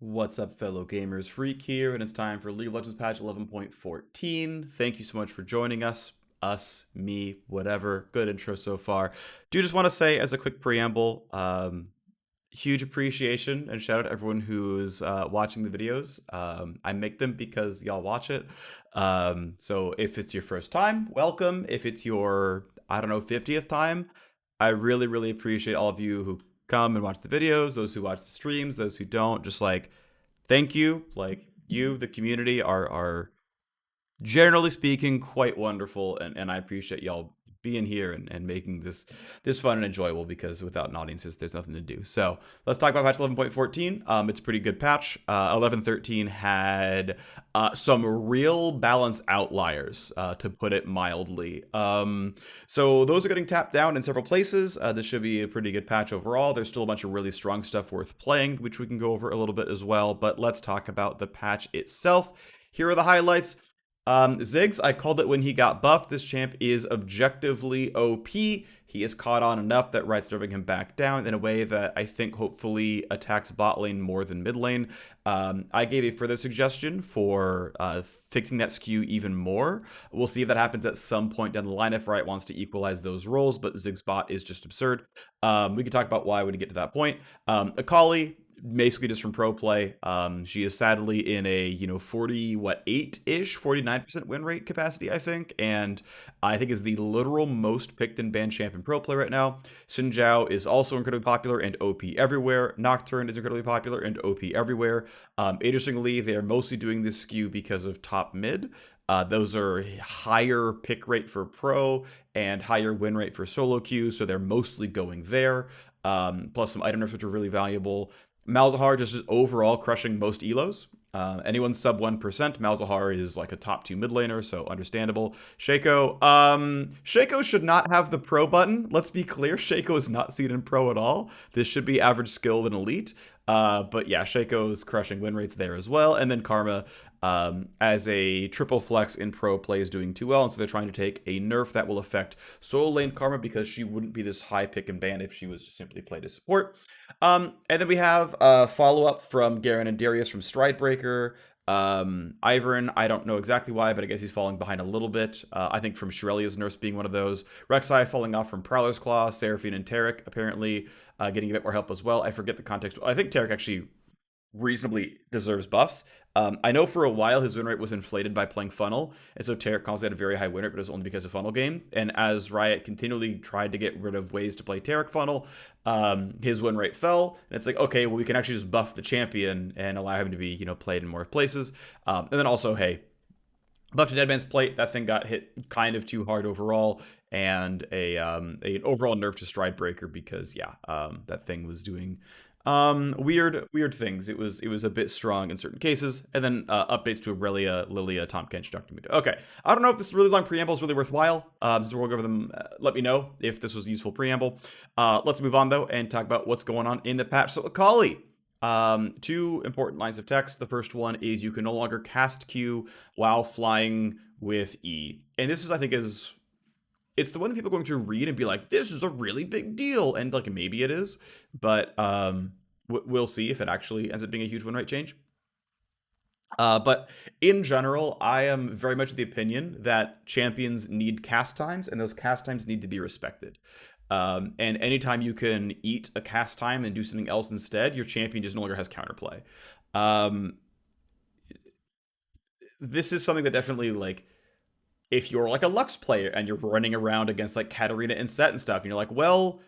What's up, fellow gamers? Phreak here, and it's time for League of Legends patch 11.14. Thank you so much for joining us. Us, me, whatever. Good intro so far. Do just want to say, as a quick preamble, huge appreciation and shout out to everyone who's watching the videos. I make them because y'all watch it. So if it's your first time, welcome. If it's your, I don't know, 50th time, I really, really appreciate all of you who come and watch the videos, those who watch the streams, those who don't. Just like, thank you. Like, you, the community, are generally speaking quite wonderful, and I appreciate y'all being here and making this fun and enjoyable, because without an audience there's nothing to do. So let's talk about patch 11.14. It's a pretty good patch. 11.13 had some real balance outliers, to put it mildly. So those are getting tapped down in several places. This should be a pretty good patch overall. There's still a bunch of really strong stuff worth playing, which we can go over a little bit as well, but let's talk about the patch itself. Here are the highlights. Ziggs, I called it when he got buffed. This champ is objectively OP. He is caught on enough that Right's driving him back down in a way that I think hopefully attacks bot lane more than mid lane. I gave a further suggestion for fixing that skew even more. We'll see if that happens at some point down the line if Right wants to equalize those roles, but Ziggs bot is just absurd. We can talk about why when we get to that point. Akali, basically just from pro play. She is sadly in a 48-ish 49% win rate capacity, I think, and I think is the literal most picked and banned champ in pro play right now. Xin Zhao is also incredibly popular and OP everywhere. Nocturne is incredibly popular and OP everywhere. Interestingly, they are mostly doing this skew because of top mid. Those are higher pick rate for pro and higher win rate for solo queue, so they're mostly going there. Plus some item nerfs which are really valuable. Malzahar just is overall crushing most elos. Anyone sub 1%, Malzahar is like a top 2 mid laner, so understandable. Shaco, Shaco should not have the pro button. Let's be clear, Shaco is not seen in pro at all. This should be average skilled and elite. But yeah, Shaco is crushing win rates there as well. And then Karma, as a triple flex in pro play, is doing too well, and so they're trying to take a nerf that will affect solo lane Karma, because she wouldn't be this high pick and ban if she was just simply played as support. And then we have a follow-up from Garen and Darius from Stridebreaker. Ivern, I don't know exactly why, but I guess he's falling behind a little bit. I think from Irelia's nurse being one of those. Rek'Sai falling off from Prowler's Claw. Seraphine and Taric apparently getting a bit more help as well. I forget the context. I think Taric actually reasonably deserves buffs. I know for a while his win rate was inflated by playing Funnel, and so Taric constantly had a very high win rate, but it was only because of Funnel game. And as Riot continually tried to get rid of ways to play Taric Funnel, his win rate fell. And it's like, okay, well, we can actually just buff the champion and allow him to be, played in more places. And then also, hey, buff to Deadman's Plate, that thing got hit kind of too hard overall, and an overall nerf to Stridebreaker, because that thing was doing weird things. It was a bit strong in certain cases. And then updates to Irelia, Lillia, Tahm Kench, Dr. Muda. Okay, I don't know if this really long preamble is really worthwhile. Since we'll go over them, let me know if this was a useful preamble. Let's move on though and talk about what's going on in the patch. So Akali, two important lines of text. The first one is you can no longer cast Q while flying with E, and this is, I think, it's the one that people are going to read and be like, this is a really big deal. And like, maybe it is, but we'll see if it actually ends up being a huge win rate change. But in general, I am very much of the opinion that champions need cast times, and those cast times need to be respected. And anytime you can eat a cast time and do something else instead, your champion just no longer has counterplay. This is something that definitely, like, if you're like a Lux player and you're running around against like Katarina and Set and stuff, and you're like, well,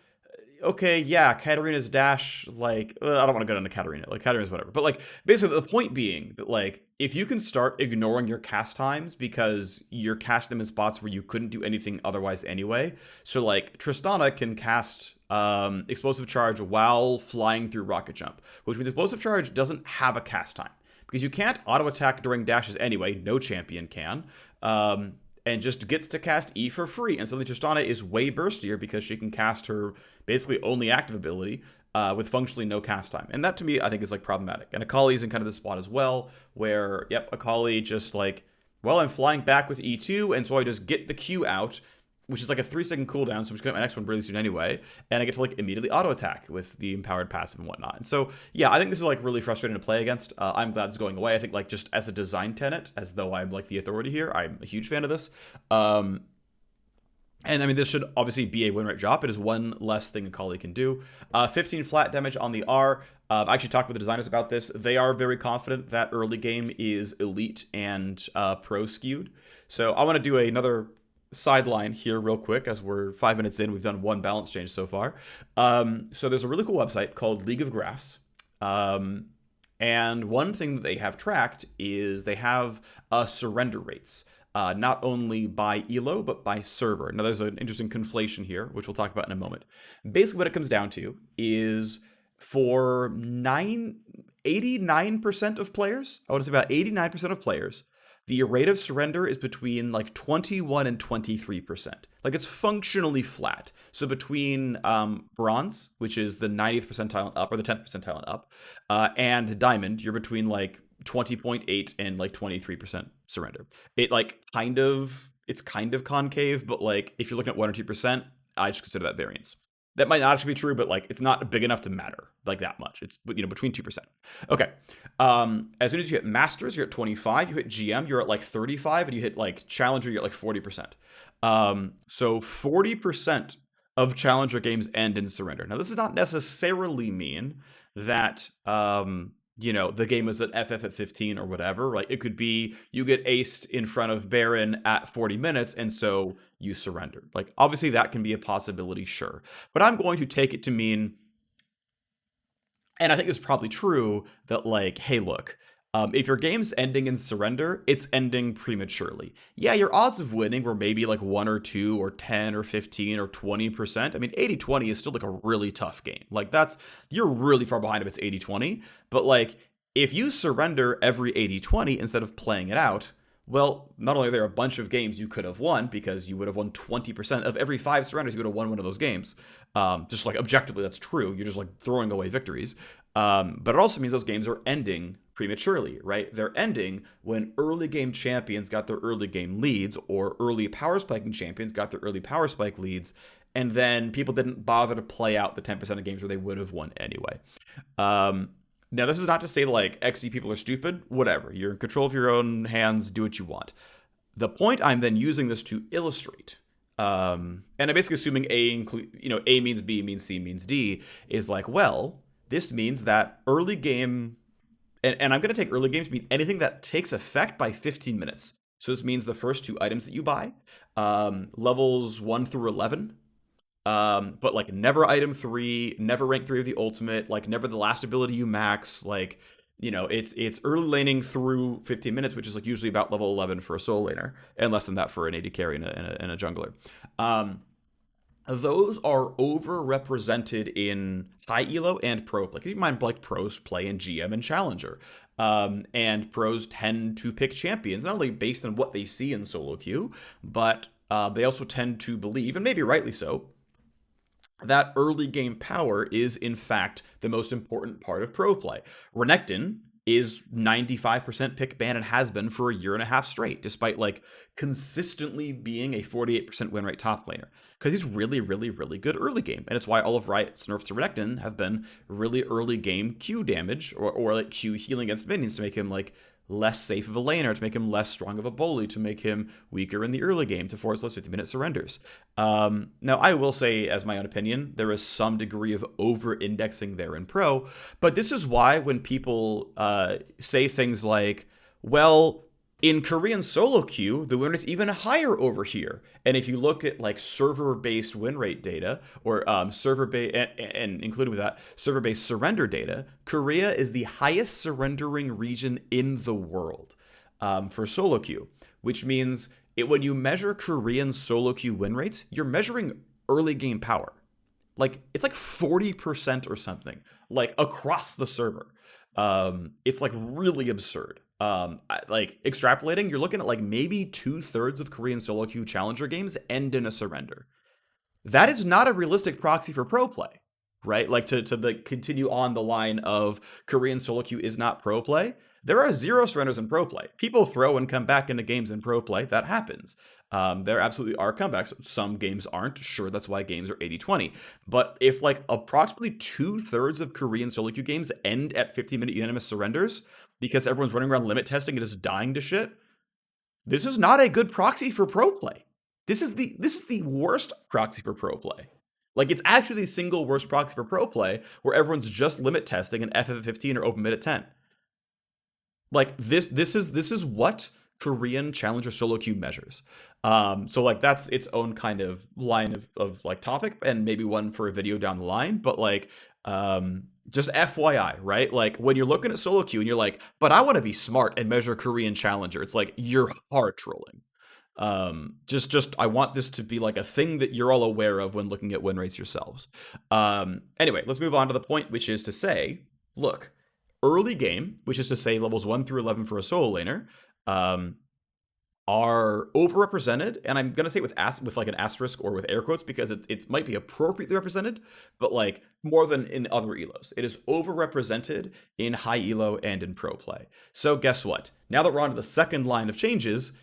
okay, yeah, Katarina's dash, like, I don't want to go into Katarina, like, Katarina's whatever. But like, basically the point being that, like, if you can start ignoring your cast times because you're casting them in spots where you couldn't do anything otherwise anyway. So like, Tristana can cast Explosive Charge while flying through Rocket Jump, which means Explosive Charge doesn't have a cast time, because you can't auto attack during dashes anyway. No champion can. And just gets to cast E for free. And suddenly Tristana is way burstier because she can cast her basically only active ability with functionally no cast time. And that, to me, I think is like problematic. And Akali's in kind of the spot as well, where, yep, Akali just like, well, I'm flying back with E2, and so I just get the Q out, which is like a 3-second cooldown, so I'm just gonna get my next one really soon anyway, and I get to like immediately auto attack with the empowered passive and whatnot. And so yeah, I think this is like really frustrating to play against. I'm glad it's going away. I think like just as a design tenet, as though I'm like the authority here, I'm a huge fan of this. And I mean, this should obviously be a win rate drop. It is one less thing Akali can do. 15 flat damage on the R. I actually talked with the designers about this. They are very confident that early game is elite and pro skewed. So I want to do another sideline here real quick as we're 5 minutes in. We've done one balance change so far. So there's a really cool website called League of Graphs. And one thing that they have tracked is they have surrender rates. Not only by elo, but by server. Now, there's an interesting conflation here, which we'll talk about in a moment. Basically, what it comes down to is for 89% of players, I want to say about 89% of players, the rate of surrender is between like 21 and 23%. Like it's functionally flat. So between bronze, which is the 90th percentile and up, or the 10th percentile and up, and diamond, you're between like 20.8 and like 23% surrender. It's kind of concave, but like if you're looking at 1 or 2%, I just consider that variance. That might not actually be true, but like it's not big enough to matter like that much. It's between 2%. Okay. As soon as you hit masters, you're at 25. You hit GM, you're at like 35, and you hit like challenger, you're at like 40%. So 40% of challenger games end in surrender. Now this does not necessarily mean that the game is at FF at 15 or whatever, right? It could be you get aced in front of Baron at 40 minutes, and so you surrender. Like, obviously, that can be a possibility, sure. But I'm going to take it to mean, and I think it's probably true, that, like, hey, look, if your game's ending in surrender, it's ending prematurely. Yeah, your odds of winning were maybe like 1 or 2 or 10 or 15 or 20%. I mean, 80-20 is still like a really tough game. Like you're really far behind if it's 80-20. But like if you surrender every 80-20 instead of playing it out, well, not only are there a bunch of games you could have won because you would have won 20% of every 5 surrenders, you would have won one of those games. Just like objectively, that's true. You're just like throwing away victories. But it also means those games are ending prematurely, right? They're ending when early game champions got their early game leads, or early power spiking champions got their early power spike leads, and then people didn't bother to play out the 10% of games where they would have won anyway. Now, this is not to say like XE people are stupid, whatever. You're in control of your own hands, do what you want. The point I'm then using this to illustrate, and I'm basically assuming A means B means C means D, is like, well, this means that early game, and I'm going to take early game to mean anything that takes effect by 15 minutes. So this means the first 2 items that you buy, levels 1 through 11, but like never item 3, never rank 3 of the ultimate, like never the last ability you max, like, it's early laning through 15 minutes, which is like usually about level 11 for a solo laner, and less than that for an AD carry and a jungler. Those are overrepresented in high elo and pro play. Keep in mind, like pros play in GM and Challenger, and pros tend to pick champions not only based on what they see in solo queue, but they also tend to believe, and maybe rightly so, that early game power is in fact the most important part of pro play. Renekton is 95% pick ban and has been for a year and a half straight, despite like consistently being a 48% win rate top laner, because he's really, really, really good early game. And it's why all of Riot's nerfs to Renekton have been really early game Q damage or like Q healing against minions to make him like less safe of a laner, to make him less strong of a bully, to make him weaker in the early game, to force those 50-minute surrenders. Now, I will say, as my own opinion, there is some degree of over-indexing there in pro, but this is why when people say things like, well, in Korean solo queue, the win rate's even higher over here. And if you look at like server-based win rate data, or server-based, and including with that, server-based surrender data, Korea is the highest surrendering region in the world for solo queue, which means when you measure Korean solo queue win rates, you're measuring early game power. Like it's like 40% or something, like across the server. It's like really absurd. Like extrapolating, you're looking at like maybe 2/3 of Korean solo queue challenger games end in a surrender. That is not a realistic proxy for pro play. right? Like to continue on the line of Korean solo queue is not pro play. There are zero surrenders in pro play. People throw and come back into games in pro play. That happens. There absolutely are comebacks. Some games aren't. Sure, that's why games are 80-20. But if like approximately 2/3 of Korean solo queue games end at 50-minute unanimous surrenders because everyone's running around limit testing and just dying to shit, this is not a good proxy for pro play. This is the worst proxy for pro play. Like it's actually the single worst proxy for pro play where everyone's just limit testing and FF at 15 or open mid at 10. Like this is what Korean challenger solo queue measures. So like that's its own kind of line of like topic and maybe one for a video down the line. But like just FYI, right? Like when you're looking at solo queue and you're like, but I want to be smart and measure Korean challenger, it's like you're hard trolling. Just I want this to be like a thing that you're all aware of when looking at win rates yourselves. Anyway, let's move on to the point, which is to say, look, early game, which is to say levels 1 through 11 for a solo laner, um, are overrepresented, and I'm gonna say with like an asterisk or with air quotes because it might be appropriately represented, but like more than in other elos, it is overrepresented in high elo and in pro play. So guess what? Now that we're on to the second line of changes,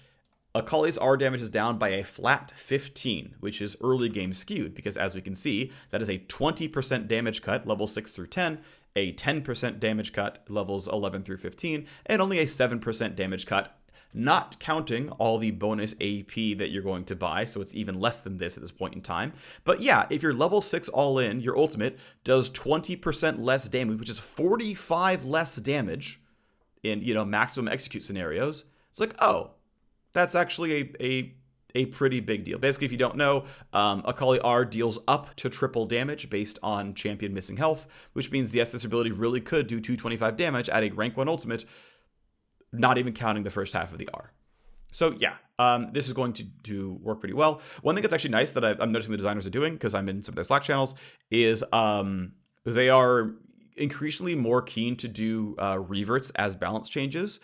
Akali's R damage is down by a flat 15, which is early game skewed, because as we can see, that is a 20% damage cut level 6 through 10, a 10% damage cut levels 11 through 15, and only a 7% damage cut, not counting all the bonus AP that you're going to buy, so it's even less than this at this point in time. But yeah, if you're level 6 all in, your ultimate does 20% less damage, which is 45 less damage in, maximum execute scenarios. It's like, oh, that's actually a pretty big deal. Basically, if you don't know, Akali R deals up to triple damage based on champion missing health, which means, yes, this ability really could do 225 damage at a rank 1 ultimate, not even counting the first half of the R. So yeah, this is going to work pretty well. One thing that's actually nice that I'm noticing the designers are doing, because I'm in some of their Slack channels, is they are increasingly more keen to do reverts as balance changes,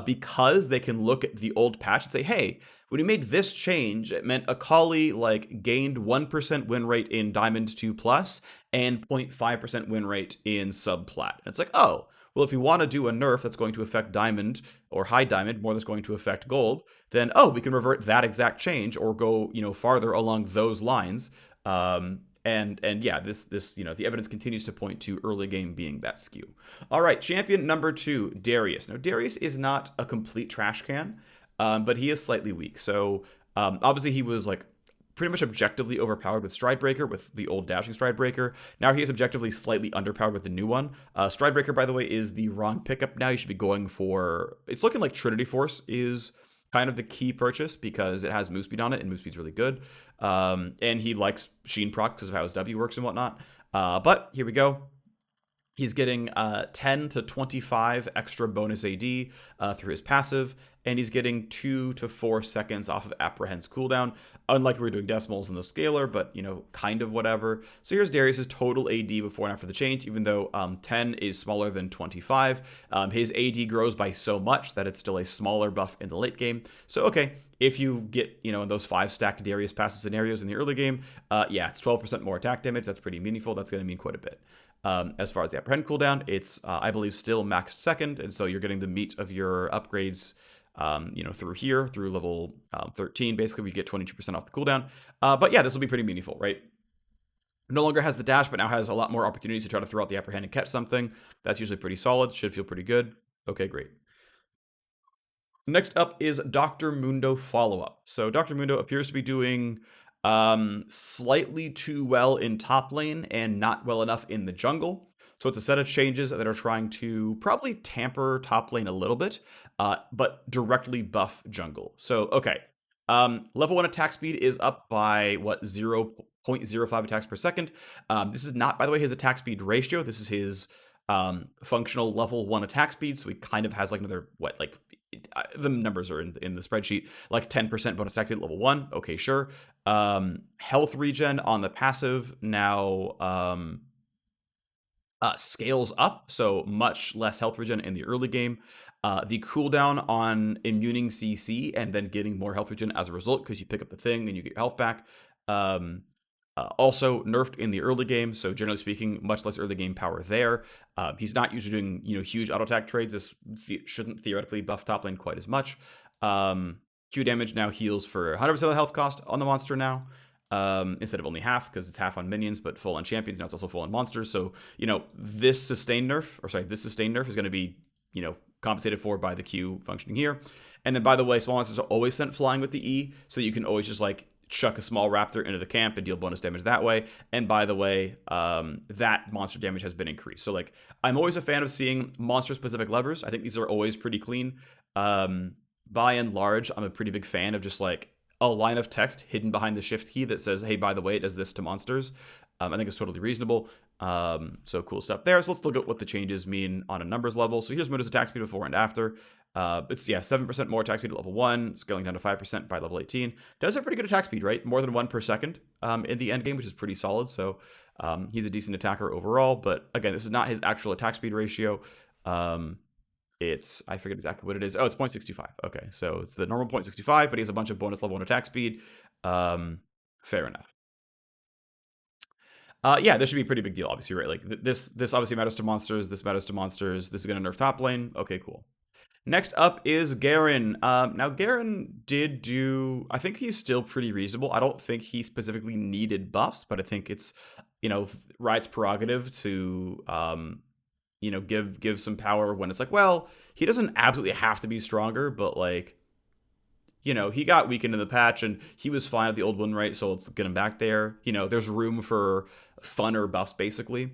because they can look at the old patch and say, hey, when we made this change, it meant Akali like gained 1% win rate in Diamond 2 Plus and 0.5% win rate in Sub Plat. And it's like, oh, well, if you want to do a nerf that's going to affect Diamond or High Diamond more than it's going to affect Gold, then we can revert that exact change or go farther along those lines. And yeah, this the evidence continues to point to early game being that skew. All right, champion number 2, Darius. Now, Darius is not a complete trash can, but he is slightly weak. So obviously he was like pretty much objectively overpowered with Stridebreaker, with the old dashing Stridebreaker. Now he is objectively slightly underpowered with the new one. Stridebreaker, by the way, is the wrong pickup now. You should be going for... It's looking like Trinity Force is kind of the key purchase because it has move speed on it, and move speed's really good. And he likes Sheen proc because of how his W works and whatnot. But here we go. He's getting 10 to 25 extra bonus AD through his passive, and he's getting 2 to 4 seconds off of Apprehend's cooldown. Unlike we were doing decimals in the scaler, but kind of whatever. So here's Darius's total AD before and after the change, even though 10 is smaller than 25. His AD grows by so much that it's still a smaller buff in the late game. So, okay, if you get, in those 5-stack Darius passive scenarios in the early game, yeah, it's 12% more attack damage. That's pretty meaningful. That's going to mean quite a bit. As far as the Apprehend cooldown, it's, I believe, still maxed second, and so you're getting the meat of your upgrades, through here, through level 13. Basically, we get 22% off the cooldown. But yeah, this will be pretty meaningful, right? No longer has the dash, but now has a lot more opportunities to try to throw out the Apprehend and catch something. That's usually pretty solid. Should feel pretty good. Okay, great. Next up is Dr. Mundo follow-up. So Dr. Mundo appears to be doing slightly too well in top lane and not well enough in the jungle. So it's a set of changes that are trying to probably tamper top lane a little bit, but directly buff jungle. So, okay. Level 1 attack speed is up by, 0.05 attacks per second. This is not, by the way, his attack speed ratio. This is his functional level 1 attack speed. So he kind of has like another, the numbers are in the spreadsheet, like 10% bonus attack speed at level 1. Okay, sure. Health regen on the passive now scales up, so much less health regen in the early game. The cooldown on immuning CC and then getting more health regen as a result, because you pick up the thing and you get your health back, Also nerfed in the early game, so generally speaking, much less early game power there. He's not usually doing huge auto attack trades. This shouldn't theoretically buff top lane quite as much. Q damage now heals for 100% of the health cost on the monster now, instead of only half, because it's half on minions, but full on champions. Now it's also full on monsters. So this sustained nerf, is going to be compensated for by the Q functioning here. And then, by the way, small monsters are always sent flying with the E, so you can always just chuck a small raptor into the camp and deal bonus damage that way. And by the way, that monster damage has been increased. So I'm always a fan of seeing monster specific levers. I think these are always pretty clean. By and large, I'm a pretty big fan of just a line of text hidden behind the shift key that says, hey, by the way, it does this to monsters. I think it's totally reasonable. So cool stuff there. So let's look at what the changes mean on a numbers level. So here's Muda's attack speed before and after. It's 7% more attack speed at level 1, scaling down to 5% by level 18. Does have pretty good attack speed, right? More than 1 per second in the end game, which is pretty solid. So he's a decent attacker overall. But again, this is not his actual attack speed ratio. I forget exactly what it is. Oh, it's 0.65. Okay, so it's the normal 0.65, but he has a bunch of bonus level 1 attack speed. Fair enough. This should be a pretty big deal, obviously, right? This obviously matters to monsters. This matters to monsters. This is going to nerf top lane. Okay, cool. Next up is Garen. Now, Garen did do... I think he's still pretty reasonable. I don't think he specifically needed buffs, but I think it's, Riot's prerogative to, give some power when it's well, he doesn't absolutely have to be stronger, but he got weakened in the patch and he was fine at the old one, right? So let's get him back there. There's room for funner buffs, basically.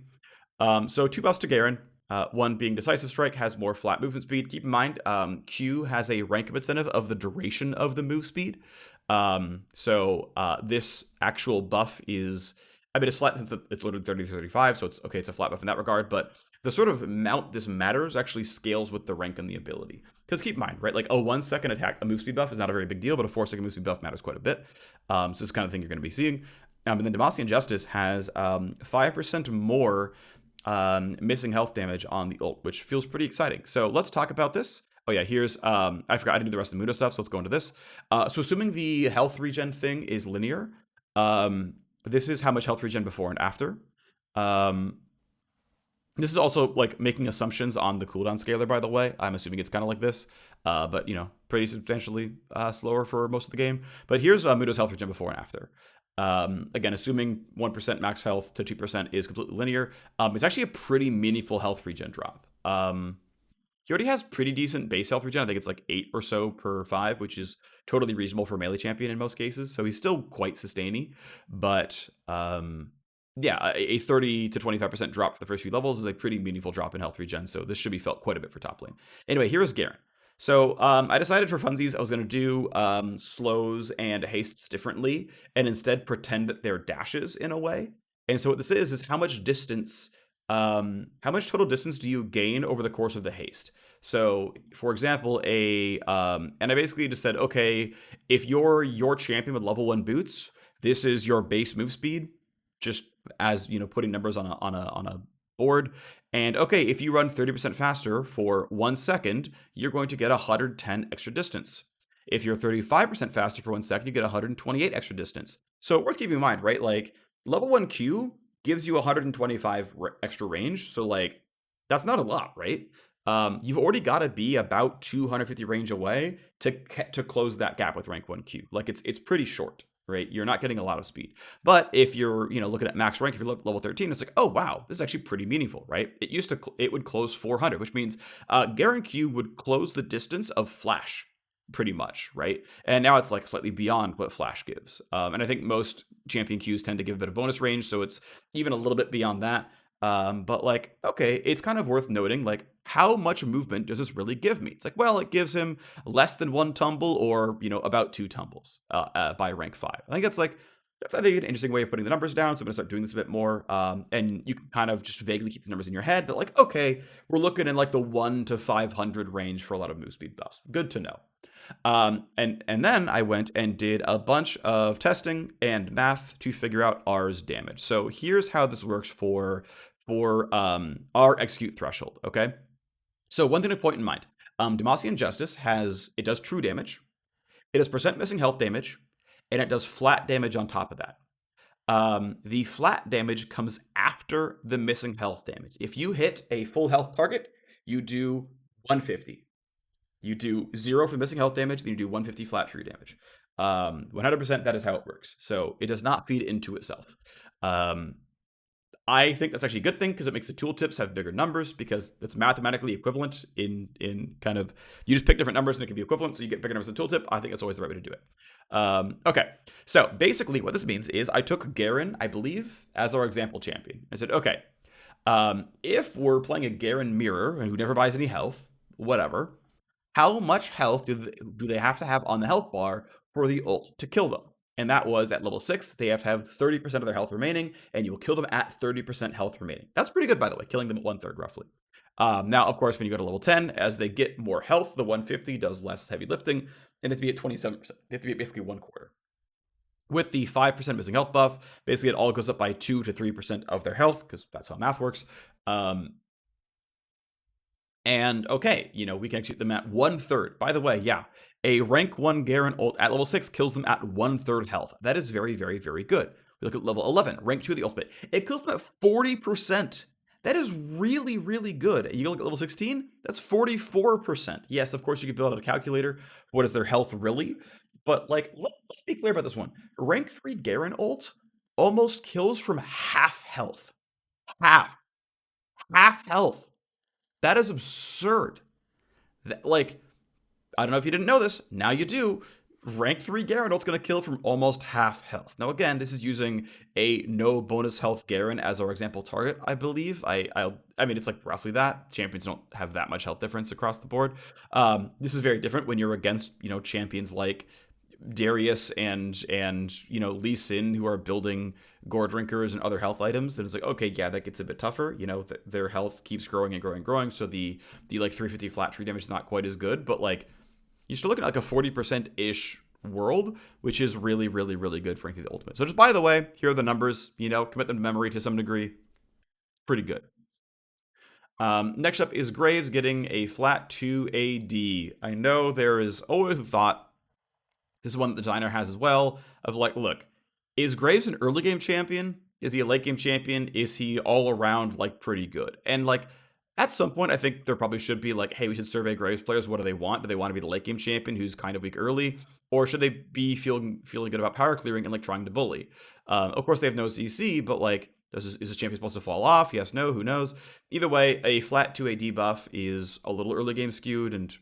So 2 buffs to Garen. One being Decisive Strike has more flat movement speed. Keep in mind, Q has a rank up incentive of the duration of the move speed. This actual buff is... it's flat since it's loaded 30 to 35, so it's a flat buff in that regard, but the sort of amount this matters actually scales with the rank and the ability. Because keep in mind, right, a 1 second attack, a move speed buff is not a very big deal, but a 4 second move speed buff matters quite a bit. So this is the kind of thing you're going to be seeing. And then Demacian Justice has 5% more missing health damage on the ult, which feels pretty exciting. So let's talk about this. Oh yeah, here's, I forgot I didn't do the rest of the Muda stuff, so let's go into this. So assuming the health regen thing is linear, this is how much health regen before and after. This is also making assumptions on the cooldown scaler, by the way. I'm assuming it's kind of like this, but pretty substantially slower for most of the game. But here's Mudo's health regen before and after. Again, assuming 1% max health to 2% is completely linear, it's actually a pretty meaningful health regen drop. He already has pretty decent base health regen. I think it's 8 or so per 5, which is totally reasonable for a melee champion in most cases. So he's still quite sustaining, but a 30 to 25% drop for the first few levels is a pretty meaningful drop in health regen. So this should be felt quite a bit for top lane. Anyway, here's Garen. So I decided for funsies I was going to do slows and hastes differently and instead pretend that they're dashes in a way. And so what this is how much distance, how much total distance do you gain over the course of the haste? So for example, and I basically just said, okay, if you're your champion with level 1 boots, this is your base move speed, just as putting numbers on a board. And okay, if you run 30% faster for 1 second, you're going to get 110 extra distance. If you're 35% faster for 1 second, you get 128 extra distance. So worth keeping in mind, right? Level 1 Q gives you 125 extra range. So that's not a lot, right? You've already got to be about 250 range away to close that gap with rank 1 Q. It's pretty short, right? You're not getting a lot of speed. But if you're, looking at max rank, if you're level 13, it's oh, wow, this is actually pretty meaningful, right? It would close 400, which means Garen Q would close the distance of Flash pretty much, right? And now it's slightly beyond what Flash gives. And I think most champion Qs tend to give a bit of bonus range, so it's even a little bit beyond that. But okay, it's kind of worth noting, how much movement does this really give me? It's well, it gives him less than 1 tumble or, about 2 tumbles by rank 5. I think that's I think an interesting way of putting the numbers down. So I'm gonna start doing this a bit more. And you can kind of just vaguely keep the numbers in your head that okay, we're looking in the 1 to 500 range for a lot of move speed buffs. Good to know. And then I went and did a bunch of testing and math to figure out R's damage. So here's how this works for our execute threshold, okay? So one thing to point in mind, Demacian Justice does true damage, it does percent missing health damage, and it does flat damage on top of that. The flat damage comes after the missing health damage. If you hit a full health target, you do 150. You do 0 for missing health damage, then you do 150 flat true damage. 100% that is how it works. So it does not feed into itself. Um, I think that's actually a good thing because it makes the tooltips have bigger numbers because it's mathematically equivalent in kind of you just pick different numbers and it can be equivalent, so you get bigger numbers in the tooltip. I think that's always the right way to do it. Okay, so basically what this means is I took Garen, I believe, as our example champion. I said, okay, if we're playing a Garen mirror and who never buys any health, whatever, how much health do they have to have on the health bar for the ult to kill them? And that was at level 6, they have to have 30% of their health remaining, and you will kill them at 30% health remaining. That's pretty good, by the way, killing them at 1/3 roughly. Now, of course, when you go to level 10, as they get more health, the 150 does less heavy lifting, and they have to be at 27%. They have to be at basically 1/4. With the 5% missing health buff, basically it all goes up by 2 to 3% of their health, because that's how math works. And okay, we can execute them at 1/3. By the way, yeah, a rank 1 Garen ult at level 6 kills them at 1/3 health. That is very, very, very good. We look at level 11, rank 2 of the ultimate. It kills them at 40%. That is really, really good. You look at level 16, that's 44%. Yes, of course, you could build out a calculator. What is their health really? But let's be clear about this one. Rank 3 Garen ult almost kills from half health. Half. Half health. That is absurd. I don't know if you didn't know this. Now you do. Rank 3 Gyarados going to kill from almost half health. Now, again, this is using a no bonus health Garen as our example target, I believe. I mean, it's like roughly that. Champions don't have that much health difference across the board. This is very different when you're against, champions like Darius and Lee Sin, who are building gore drinkers and other health items, then it's like, okay, yeah, that gets a bit tougher. Their health keeps growing and growing and growing, so the like 350 flat tree damage is not quite as good, but like you're still looking at like a 40% ish world, which is really, really, really good for the ultimate. So just by the way, here are the numbers. Commit them to memory to some degree. Pretty good. Next up is Graves getting a flat 2 AD. I know there is always a thought, this is one that the designer has as well, of like, look, is Graves an early game champion? Is he a late game champion? Is he all around like pretty good? And like at some point, I think there probably should be like, hey, we should survey Graves players. What do they want? Do they want to be the late game champion who's kind of weak early, or should they be feeling good about power clearing and like trying to bully? Of course, they have no CC, but like, is this champion supposed to fall off? Yes, no, who knows? Either way, a flat 2 AD buff is a little early game skewed, and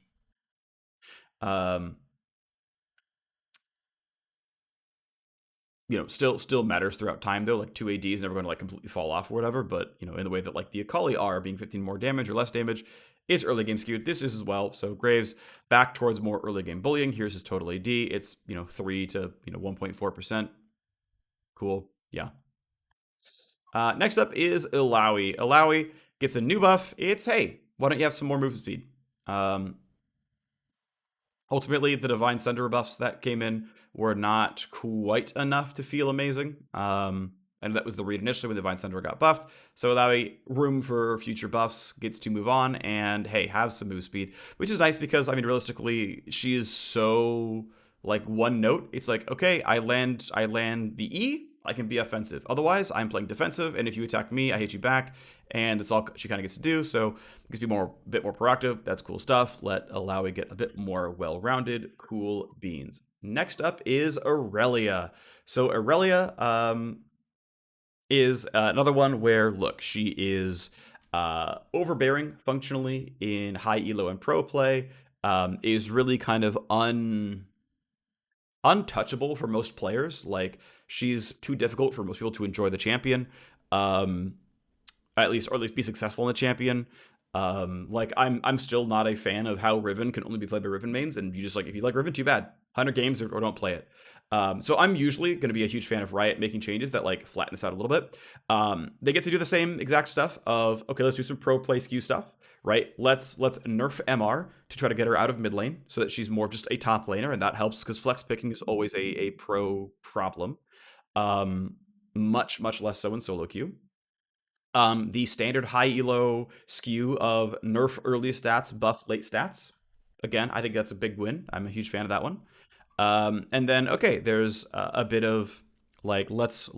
still matters throughout time though. Like 2 AD is never going to like completely fall off or whatever, but in the way that like the Akali are being 15 more damage or less damage, it's early game skewed. This is as well. So Graves back towards more early game bullying. Here's his total AD. It's 3 to 1.4%. Cool. Yeah. Next up is Illoai. Illoai gets a new buff. It's, hey, why don't you have some more movement speed? Ultimately, the Divine Center buffs that came in were not quite enough to feel amazing. And that was the read initially when the Divine Center got buffed. So allowing room for future buffs, gets to move on, and hey, have some move speed, which is nice because, I mean, realistically, she is so like one note. It's like, okay, I land the E, I can be offensive. Otherwise, I'm playing defensive, and if you attack me, I hit you back, and that's all she kind of gets to do. So it gets to be a bit more proactive. That's cool stuff. Let Illoai get a bit more well-rounded. Cool beans. Next up is Irelia. So Irelia is another one where, look, she is overbearing functionally in high elo and pro play. Is really kind of untouchable for most players. Like, she's too difficult for most people to enjoy the champion, at least be successful in the champion. Like, I'm still not a fan of how Riven can only be played by Riven mains, and you just like, if you like Riven, too bad. 100 games or don't play it. So I'm usually going to be a huge fan of Riot making changes that like flatten this out a little bit. They get to do the same exact stuff of, okay, let's do some pro play skew stuff, right? Let's nerf MR to try to get her out of mid lane so that she's more just a top laner, and that helps because flex picking is always a pro problem. Much less so in solo queue. The standard high elo skew of nerf early stats, buff late stats. Again, I think that's a big win. I'm a huge fan of that one. And then, okay, there's a bit of Like, let's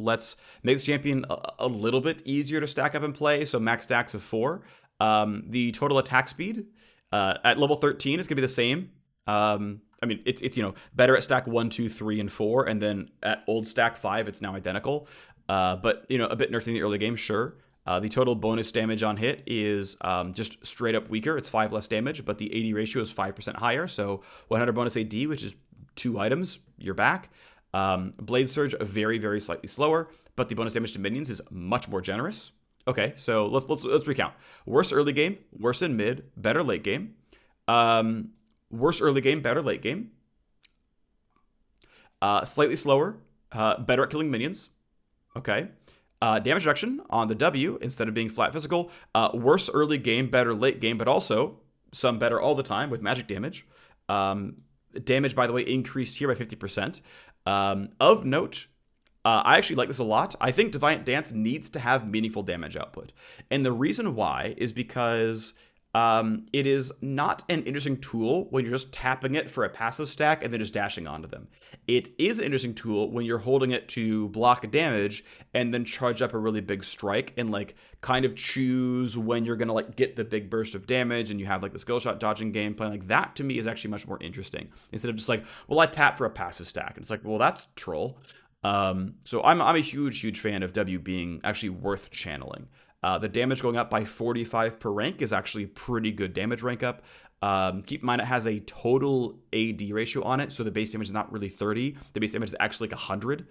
make this champion a little bit easier to stack up and play. So max stacks of 4. The total attack speed at level 13 is gonna be the same. I mean, it's better at stack 1, 2, 3, and 4, and then at old stack 5, it's now identical. But a bit nerfed in the early game, sure. The total bonus damage on hit is just straight up weaker. It's 5 less damage, but the AD ratio is 5% higher. So 100 bonus AD, which is 2 items, you're back. Blade Surge, very, very slightly slower, but the bonus damage to minions is much more generous. Okay, so let's recount. Worse early game, worse in mid, better late game. Worse early game, better late game. Slightly slower, better at killing minions. Okay. Damage reduction on the W instead of being flat physical. Worse early game, better late game, but also some better all the time with magic damage. Damage, by the way, increased here by 50%. Of note, I actually like this a lot. I think Defiant Dance needs to have meaningful damage output. And the reason why is because it is not an interesting tool when you're just tapping it for a passive stack and then just dashing onto them. It is an interesting tool when you're holding it to block damage and then charge up a really big strike and like kind of choose when you're gonna like get the big burst of damage and you have like the skill shot dodging gameplay. Like that to me is actually much more interesting instead of just like, well, I tap for a passive stack. And it's like, well, that's troll. So I'm a huge fan of W being actually worth channeling. The damage going up by 45 per rank is actually pretty good damage rank up. Keep in mind it has a total AD ratio on it, so the base damage is not really 30. The base damage is actually like 100.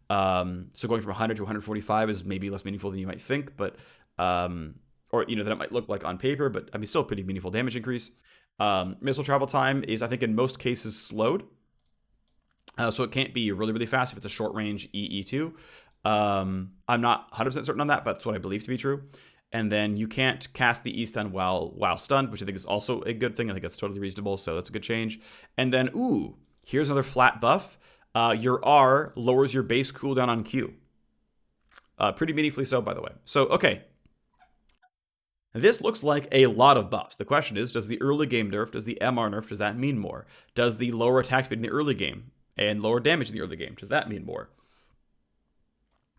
So going from 100 to 145 is maybe less meaningful than you might think, but or that it might look like on paper, but I mean still a pretty meaningful damage increase. Missile travel time is I think in most cases slowed. So it can't be really, really fast if it's a short range EE2. I'm not 100% certain on that, but that's what I believe to be true. And then you can't cast the E-stun while stunned, which I think is also a good thing. I think that's totally reasonable, so that's a good change. And then, here's another flat buff. Your R lowers your base cooldown on Q. Pretty meaningfully so, by the way. So, okay. This looks like a lot of buffs. The question is, does the early game nerf, does the MR nerf, does that mean more? Does the lower attack speed in the early game and lower damage in the early game, does that mean more?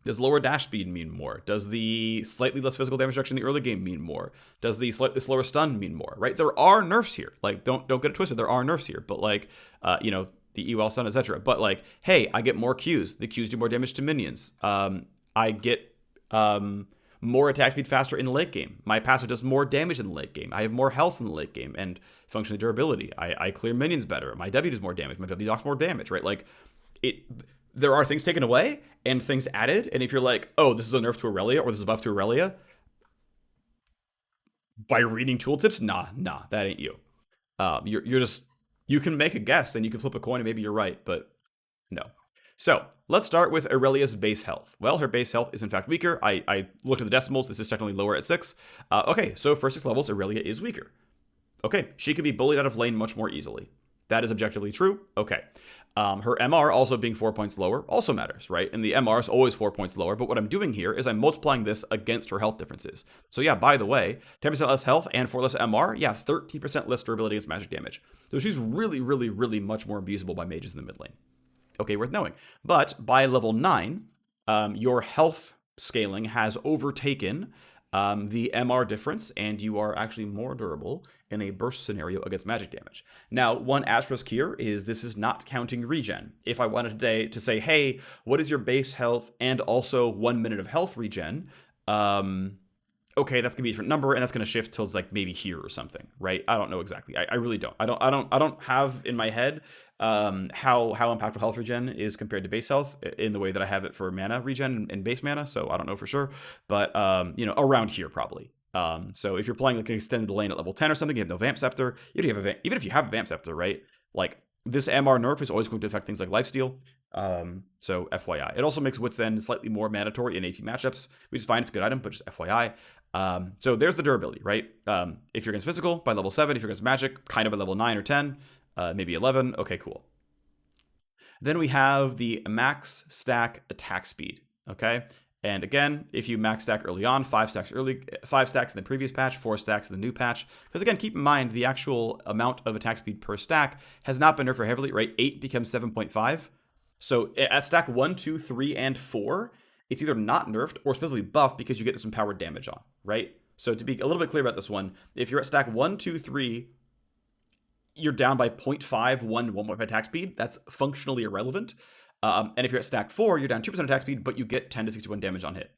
Does lower dash speed mean more? Does the slightly less physical damage reduction in the early game mean more? Does the slightly slower stun mean more? Right? There are nerfs here. Like, don't get it twisted. There are nerfs here. But like, the EWL stun, etc. But like, hey, I get more Qs. The Qs do more damage to minions. I get more attack speed faster in the late game. My passive does more damage in the late game. I have more health in the late game and functionally durability. I clear minions better. My W does more damage. My W docks more damage. Right? Like, there are things taken away and things added. And if you're like, oh, this is a nerf to Irelia or this is a buff to Irelia, by reading tooltips, nah, that ain't you. You're just, you can make a guess and you can flip a coin and maybe you're right, but no. So let's start with Irelia's base health. Well, her base health is in fact weaker. I looked at the decimals. This is technically lower at 6. Okay, so first 6 levels, Irelia is weaker. Okay, she can be bullied out of lane much more easily. That is objectively true. Okay. Her MR also being 4 points lower also matters, right? And the MR is always 4 points lower. But what I'm doing here is I'm multiplying this against her health differences. So yeah, by the way, 10% less health and 4 less MR, yeah, 13% less durability against magic damage. So she's really, really, really much more abusable by mages in the mid lane. Okay, worth knowing. But by level 9, your health scaling has overtaken the MR difference, and you are actually more durable in a burst scenario against magic damage. Now, one asterisk here is this is not counting regen. If I wanted today to say, hey, what is your base health and also 1 minute of health regen? Okay, that's gonna be a different number, and that's gonna shift till it's like maybe here or something, right? I don't know exactly. I really don't. I don't have in my head how impactful health regen is compared to base health in the way that I have it for mana regen and base mana. So I don't know for sure, but around here probably. So if you're playing like an extended lane at level 10 or something, you have no Vamp Scepter. Even if you have a Vamp Scepter, right? Like this MR nerf is always going to affect things like lifesteal. So FYI. It also makes Wit's End slightly more mandatory in AP matchups, which is fine. It's a good item, but just FYI. So there's the durability, right? If you're against physical, by level 7. If you're against magic, kind of by level 9 or 10. Maybe 11. Okay, cool. Then we have the max stack attack speed, okay? And again, if you max stack early on, 5 stacks in the previous patch, 4 stacks in the new patch. Because again, keep in mind, the actual amount of attack speed per stack has not been nerfed heavily, right? 8 becomes 7.5. So at stack 1, 2, 3, and 4, it's either not nerfed or specifically buffed because you get some powered damage on, right? So to be a little bit clear about this one, if you're at stack 1, 2, 3, you're down by 0.5, 1.5 attack speed. That's functionally irrelevant. And if you're at stack 4, you're down 2% attack speed, but you get 10 to 61 damage on hit.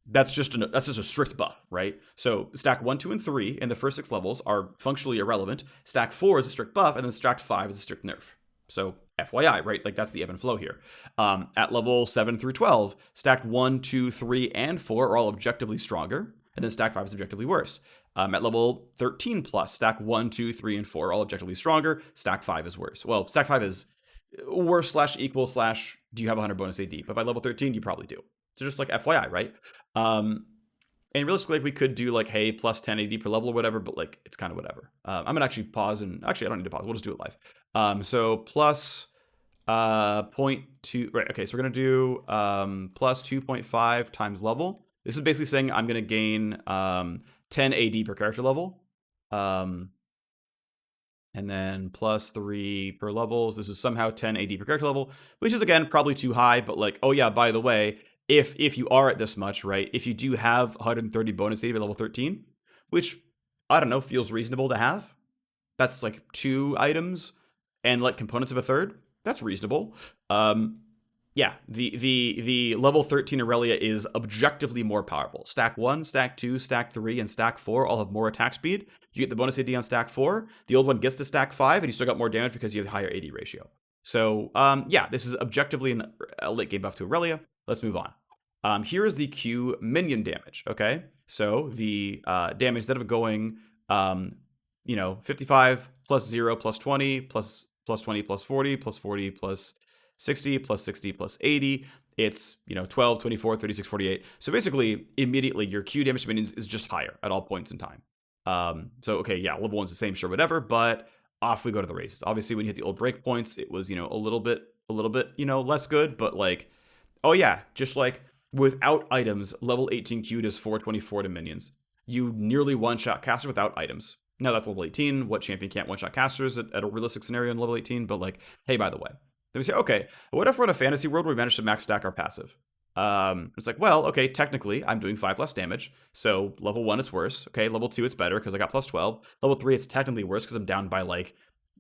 That's just a strict buff, right? So stack 1, 2, and 3 in the first 6 levels are functionally irrelevant. Stack 4 is a strict buff, and then stack 5 is a strict nerf. So FYI, right? Like that's the ebb and flow here. At level 7 through 12, stacked 1, 2, 3, and 4 are all objectively stronger, and then stack 5 is objectively worse. At level 13 plus, stack 1, 2, 3, and 4 are all objectively stronger. Stack 5 is worse. Well, stack 5 is worse / equal / do you have 100 bonus AD? But by level 13, you probably do. So just like FYI, right? And realistically, like, we could do like, hey, plus 10 AD per level or whatever, but like it's kind of whatever. I'm gonna actually pause and actually I don't need to pause. We'll just do it live. So plus 0.2, right? Okay, so we're gonna do plus 2.5 times level. This is basically saying I'm gonna gain 10 AD per character level. And then plus 3 per levels. This is somehow 10 AD per character level, which is again probably too high, but like, oh yeah, by the way, if you are at this much, right? If you do have 130 bonus AD at level 13, which I don't know, feels reasonable to have. That's like 2 items and like components of a third. That's reasonable. Yeah, the level 13 Irelia is objectively more powerful. Stack 1, stack 2, stack 3, and stack 4 all have more attack speed. You get the bonus AD on stack 4. The old one gets to stack 5, and you still got more damage because you have a higher AD ratio. So, yeah, this is objectively a late game buff to Irelia. Let's move on. Here is the Q minion damage, okay? So the damage, instead of going, 55 plus 0 plus 20 plus 20 plus 40 plus 40 plus 60 plus 60 plus 80, it's 12, 24, 36, 48. So basically immediately your Q damage to minions is just higher at all points in time. So okay, yeah, level 1's the same, sure, whatever, but off we go to the races. Obviously when you hit the old breakpoints, it was a little bit less good, but like, oh yeah, just like without items, level 18 Q does 424 to minions. You nearly one-shot caster without items. Now that's level 18. What champion can't one-shot casters at a realistic scenario in level 18? But like, hey, by the way, then we say, okay, what if we're in a fantasy world where we manage to max stack our passive? It's like, well, okay, technically I'm doing 5 less damage. So level 1, it's worse. Okay, level 2, it's better because I got plus 12. Level 3, it's technically worse because I'm down by like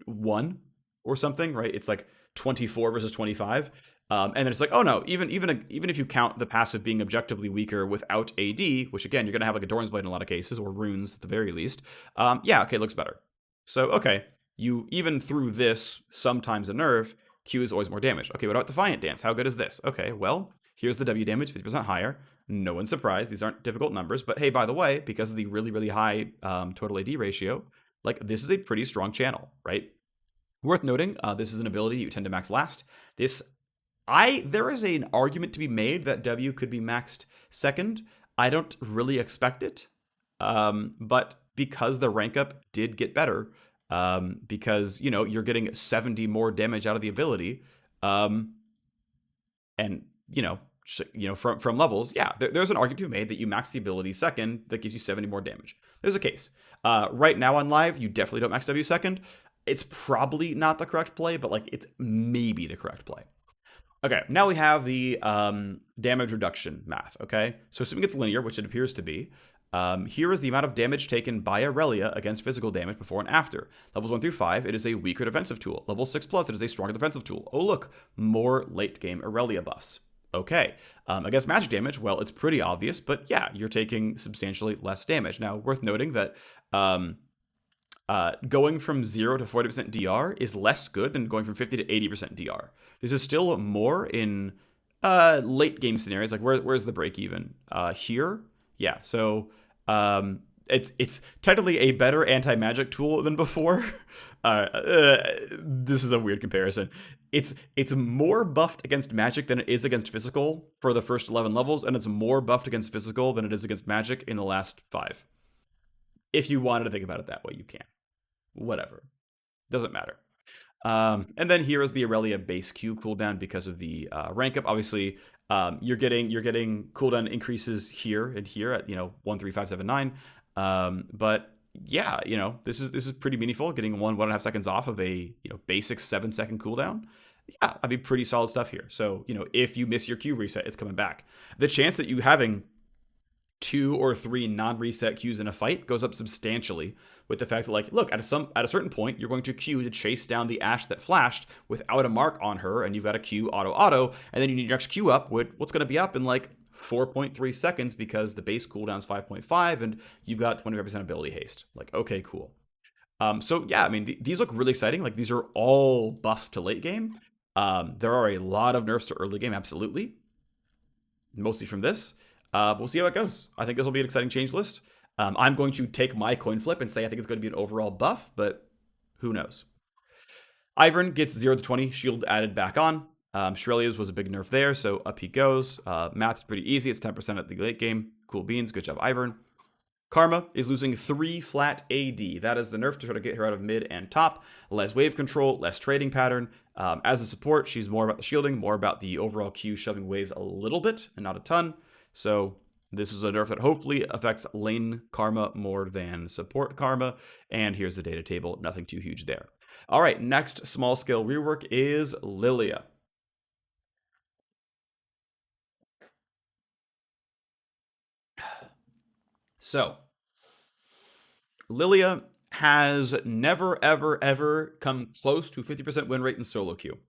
1 or something, right? It's like 24 versus 25. And then it's like, oh no, even if you count the passive being objectively weaker without AD, which again, you're going to have like a Doran's Blade in a lot of cases, or runes at the very least. Yeah, okay, it looks better. So, okay, you even through this, sometimes a nerf, Q is always more damage. Okay, what about Defiant Dance? How good is this? Okay, well, here's the W damage, 50% higher. No one's surprised. These aren't difficult numbers. But hey, by the way, because of the really, really high total AD ratio, like this is a pretty strong channel, right? Worth noting, this is an ability you tend to max last. There is an argument to be made that W could be maxed second. I don't really expect it, but because the rank up did get better, because you're getting 70 more damage out of the ability, and from levels, yeah, there's an argument to be made that you max the ability second that gives you 70 more damage. There's a case. Right now on live, you definitely don't max W second. It's probably not the correct play, but like it's maybe the correct play. Okay, now we have the damage reduction math, okay? So assuming it's linear, which it appears to be, here is the amount of damage taken by Irelia against physical damage before and after. Levels 1 through 5, it is a weaker defensive tool. Level 6 plus, it is a stronger defensive tool. Oh look, more late game Irelia buffs. Okay, against magic damage, well, it's pretty obvious, but yeah, you're taking substantially less damage. Now, worth noting that going from 0 to 40% DR is less good than going from 50 to 80% DR. This is still more in late game scenarios. Like where's the break even? Here? Yeah, so it's technically a better anti-magic tool than before. This is a weird comparison. It's more buffed against magic than it is against physical for the first 11 levels, and it's more buffed against physical than it is against magic in the last 5. If you wanted to think about it that way, you can. Whatever. Doesn't matter. And then here is the Irelia base Q cooldown because of the rank up. Obviously, you're getting cooldown increases here and here at 1, 3, 5, 7, 9. But yeah, this is pretty meaningful. Getting 1.5 seconds off of a basic 7-second cooldown. Yeah, I mean, pretty solid stuff here. So, if you miss your Q reset, it's coming back. The chance that you having 2 or 3 non-reset Qs in a fight goes up substantially with the fact that, like, look, at a certain point, you're going to Q to chase down the Ashe that flashed without a mark on her, and you've got a Q auto, and then you need your next Q up with what's going to be up in like 4.3 seconds because the base cooldown's 5.5 and you've got 25% ability haste. Like, okay, cool. So yeah, I mean, these look really exciting. Like, these are all buffs to late game. There are a lot of nerfs to early game, absolutely, mostly from this. But we'll see how it goes. I think this will be an exciting change list. I'm going to take my coin flip and say I think it's going to be an overall buff, but who knows? Ivern gets 0 to 20, shield added back on. Irelia's was a big nerf there, so up he goes. Math is pretty easy. It's 10% at the late game. Cool beans. Good job, Ivern. Karma is losing 3 flat AD. That is the nerf to try to get her out of mid and top. Less wave control, less trading pattern. As a support, she's more about the shielding, more about the overall Q shoving waves a little bit and not a ton. So this is a nerf that hopefully affects lane Karma more than support Karma. And here's the data table. Nothing too huge there. All right, next small scale rework is Lillia. So Lillia has never, ever, ever come close to 50% win rate in solo queue.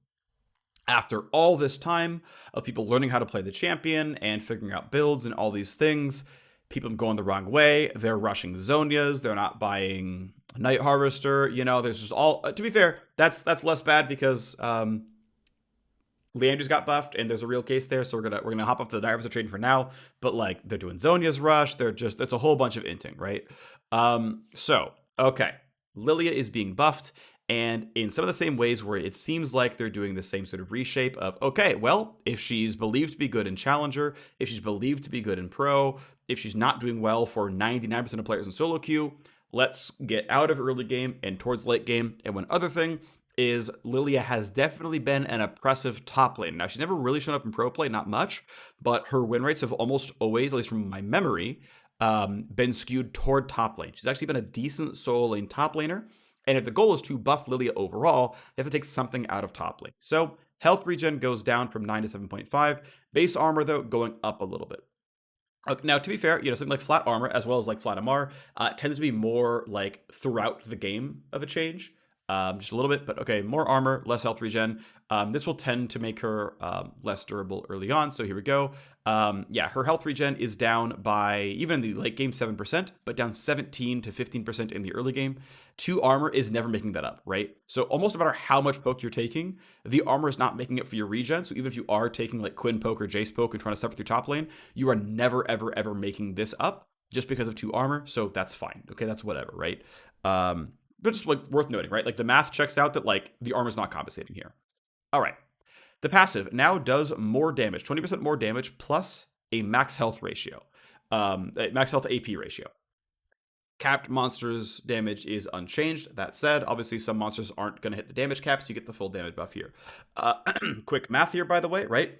After all this time of people learning how to play the champion and figuring out builds and all these things, people going the wrong way. They're rushing Zonias. They're not buying Night Harvester. There's just all. To be fair, that's less bad because Leander's got buffed and there's a real case there. So we're gonna hop off the Night Harvester trading for now. But like they're doing Zonia's rush. It's a whole bunch of inting, right? So okay, Lillia is being buffed. And in some of the same ways where it seems like they're doing the same sort of reshape of, okay, well, if she's believed to be good in Challenger, if she's believed to be good in Pro, if she's not doing well for 99% of players in solo queue, let's get out of early game and towards late game. And one other thing is Lillia has definitely been an oppressive top lane. Now, she's never really shown up in pro play, not much, but her win rates have almost always, at least from my memory, been skewed toward top lane. She's actually been a decent solo lane top laner. And if the goal is to buff Lillia overall, they have to take something out of top lane. So health regen goes down from 9 to 7.5. Base armor, though, going up a little bit. Now, to be fair, something like flat armor, as well as like flat MR, tends to be more like throughout the game of a change. Just a little bit, but okay, more armor, less health regen. This will tend to make her less durable early on. So here we go. Yeah, her health regen is down by, even in the late game, 7%, but down 17 to 15% in the early game. 2 armor is never making that up, right? So almost no matter how much poke you're taking, the armor is not making it for your regen. So even if you are taking like Quinn poke or Jace poke and trying to suffer through top lane, you are never, ever, ever making this up just because of 2 armor. So that's fine. Okay, that's whatever, right? But just like worth noting, right? Like the math checks out that like the armor's not compensating here. All right. The passive now does more damage, 20% more damage plus a max health ratio, max health AP ratio. Capped monsters damage is unchanged. That said, obviously some monsters aren't going to hit the damage cap, so you get the full damage buff here. Quick math here, by the way, right?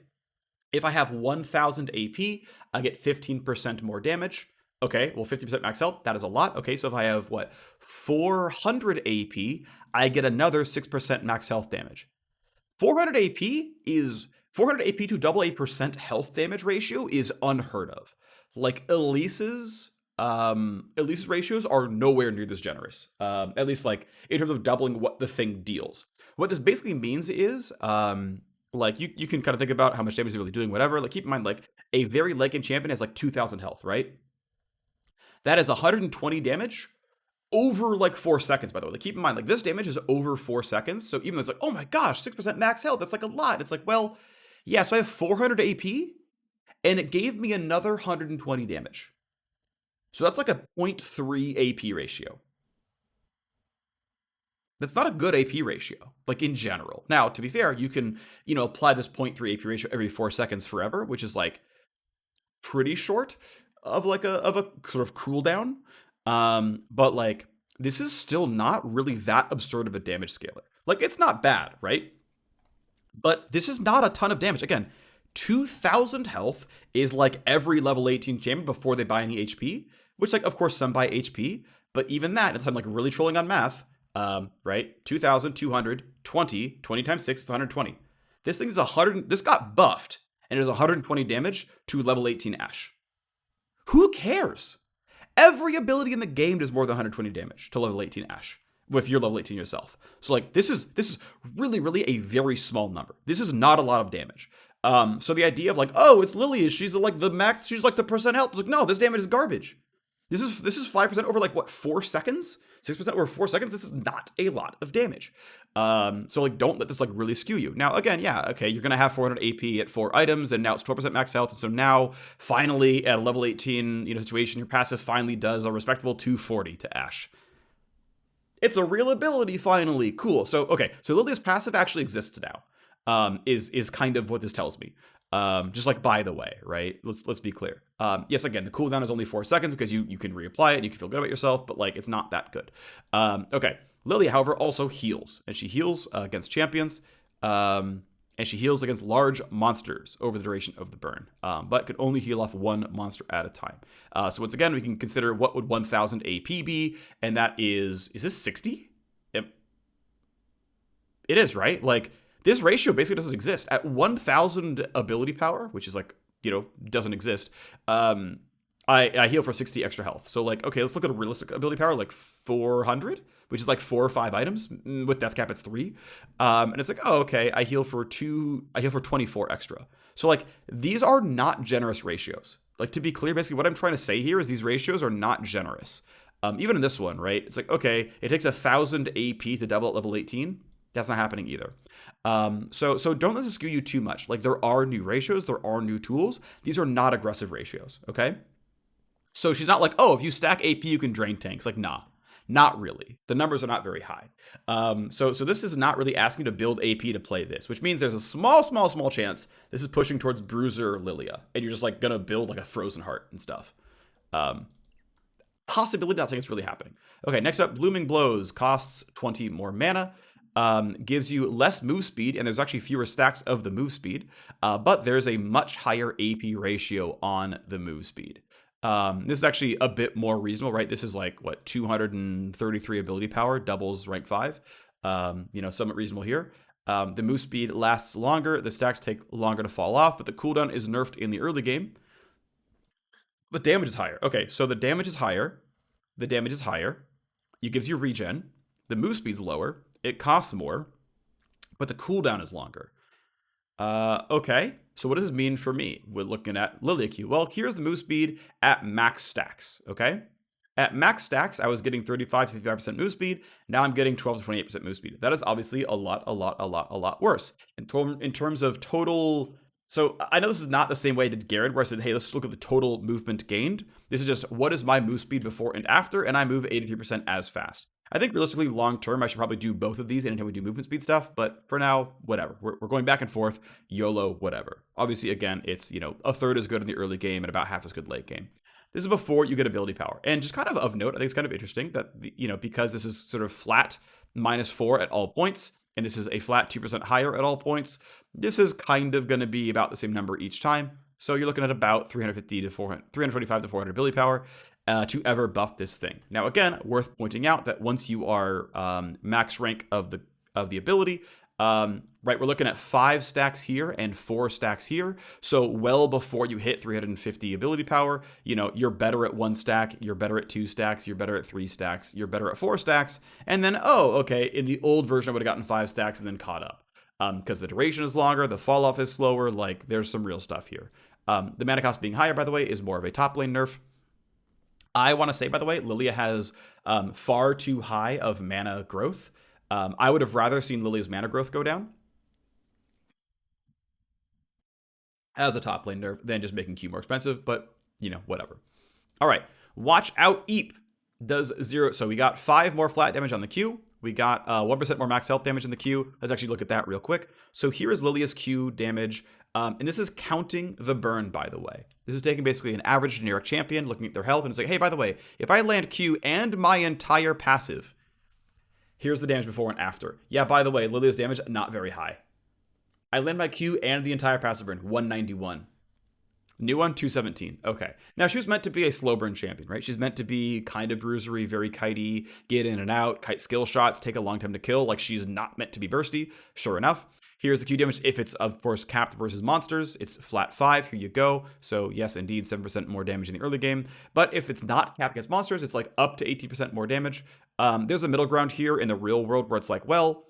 If I have 1000 AP, I get 15% more damage. Okay, well, 50% max health, that is a lot. Okay, so if I have, 400 AP, I get another 6% max health damage. 400 AP to double a percent health damage ratio is unheard of. Like, Elise's ratios are nowhere near this generous. At least, like, in terms of doubling what the thing deals. What this basically means is, like, you can kind of think about how much damage they're really doing, whatever. Like, keep in mind, like, a very late game champion has, like, 2,000 health, right? That is 120 damage over like 4 seconds, by the way. Like, keep in mind, like this damage is over 4 seconds. So even though it's like, oh my gosh, 6% max health, that's like a lot. It's like, well, yeah, so I have 400 AP and it gave me another 120 damage. So that's like a 0.3 AP ratio. That's not a good AP ratio, like in general. Now, to be fair, you can, apply this 0.3 AP ratio every 4 seconds forever, which is like pretty short of like a sort of cooldown. But like this is still not really that absurd of a damage scaler. Like it's not bad, right? But this is not a ton of damage. Again, 2,000 health is like every level 18 champion before they buy any HP, which like of course some buy HP, but even that, if I'm like really trolling on math, right? 2,220, 20 times 6 is 120. This thing is 100. This got buffed and it is 120 damage to level 18 Ashe. Who cares? Every ability in the game does more than 120 damage to level 18 Ashe with your level 18 yourself. So like this is really a very small number. This is not a lot of damage. So the idea of like, oh, it's Lillia, she's like the max, she's like the percent health. It's like, no, this damage is garbage. This is 5% over like what, 4 seconds? 6% over 4 seconds? This is not a lot of damage. So like don't let this like really skew you. Now again, yeah, okay, you're gonna have 400 AP at 4 items, and now it's 12% max health. And so now finally at a level 18, situation, your passive finally does a respectable 240 to Ashe. It's a real ability finally. Cool. So okay, so Lilia's passive actually exists now. Is kind of what this tells me. Just like by the way, right? Let's be clear. Yes, again, the cooldown is only 4 seconds because you can reapply it and you can feel good about yourself, but like it's not that good. Okay, Lillia, however, also heals, and she heals against champions, and she heals against large monsters over the duration of the burn, but can only heal off 1 monster at a time. So once again, we can consider what would 1,000 AP be, and that is this 60? It is, right? Like, this ratio basically doesn't exist. At 1,000 ability power, which is like, doesn't exist, I heal for 60 extra health. So like, okay, let's look at a realistic ability power, like 400, which is like 4 or 5 items. With death cap, it's 3. And it's like, oh, okay, I heal for 24 extra. So like, these are not generous ratios. Like, to be clear, basically what I'm trying to say here is these ratios are not generous. Even in this one, right? It's like, okay, it takes 1,000 AP to double at level 18. That's not happening either. So don't let this skew you too much. Like, there are new ratios, there are new tools. These are not aggressive ratios, okay? So she's not like, oh, if you stack AP, you can drain tanks. Like, nah, not really. The numbers are not very high. So this is not really asking you to build AP to play this, which means there's a small chance this is pushing towards Bruiser Lillia, and you're just like gonna build like a Frozen Heart and stuff. Possibility, not saying it's really happening. Okay, next up, Blooming Blows costs 20 more mana. Gives you less move speed, and there's actually fewer stacks of the move speed, but there's a much higher AP ratio on the move speed. This is actually a bit more reasonable, right? This is like, what, 233 ability power, doubles rank 5. Somewhat reasonable here. The move speed lasts longer, the stacks take longer to fall off, but the cooldown is nerfed in the early game. The damage is higher. Okay, so the damage is higher. It gives you regen. The move speed's lower. It costs more, but the cooldown is longer. Okay, so what does this mean for me? We're looking at Lillia Q. Well, here's the move speed at max stacks, okay? At max stacks, I was getting 35 to 55% move speed. Now I'm getting 12 to 28% move speed. That is obviously a lot worse. In terms of total... So I know this is not the same way I did Garrett, where I said, hey, let's look at the total movement gained. This is just, what is my move speed before and after, and I move 83% as fast. I think realistically, long term, I should probably do both of these anytime we do movement speed stuff. But for now, whatever. We're going back and forth. YOLO, whatever. Obviously, again, it's, a third as good in the early game and about half as good late game. This is before you get ability power. And just kind of note, I think it's kind of interesting that, because this is sort of flat -4 at all points, and this is a flat 2% higher at all points, this is kind of going to be about the same number each time. So you're looking at about 325 to 400 ability power. To ever buff this thing. Now, again, worth pointing out that once you are max rank of the ability, right, we're looking at 5 stacks here and 4 stacks here. So well before you hit 350 ability power, you're better at 1 stack, you're better at 2 stacks, you're better at 3 stacks, you're better at 4 stacks, and then, oh, okay, in the old version, I would have gotten 5 stacks and then caught up. Because the duration is longer, the fall off is slower, like, there's some real stuff here. The mana cost being higher, by the way, is more of a top lane nerf. I want to say, by the way, Lillia has far too high of mana growth. I would have rather seen Lilia's mana growth go down as a top lane nerf than just making Q more expensive, but, whatever. All right, watch out, Eep does 0. So we got 5 more flat damage on the Q. We got 1% more max health damage in the Q. Let's actually look at that real quick. So here is Lilia's Q damage. And this is counting the burn, by the way. This is taking basically an average generic champion, looking at their health, and it's like, hey, by the way, if I land Q and my entire passive, here's the damage before and after. Yeah, by the way, Lilia's damage, not very high. I land my Q and the entire passive burn, 191. New one, 217. Okay. Now, she was meant to be a slow burn champion, right? She's meant to be kind of bruisery, very kitey, get in and out, kite skill shots, take a long time to kill. Like, she's not meant to be bursty. Sure enough. Here's the Q damage. If it's, of course, capped versus monsters, it's flat 5. Here you go. So, yes, indeed, 7% more damage in the early game. But if it's not capped against monsters, it's like up to 18% more damage. There's a middle ground here in the real world where it's like, well,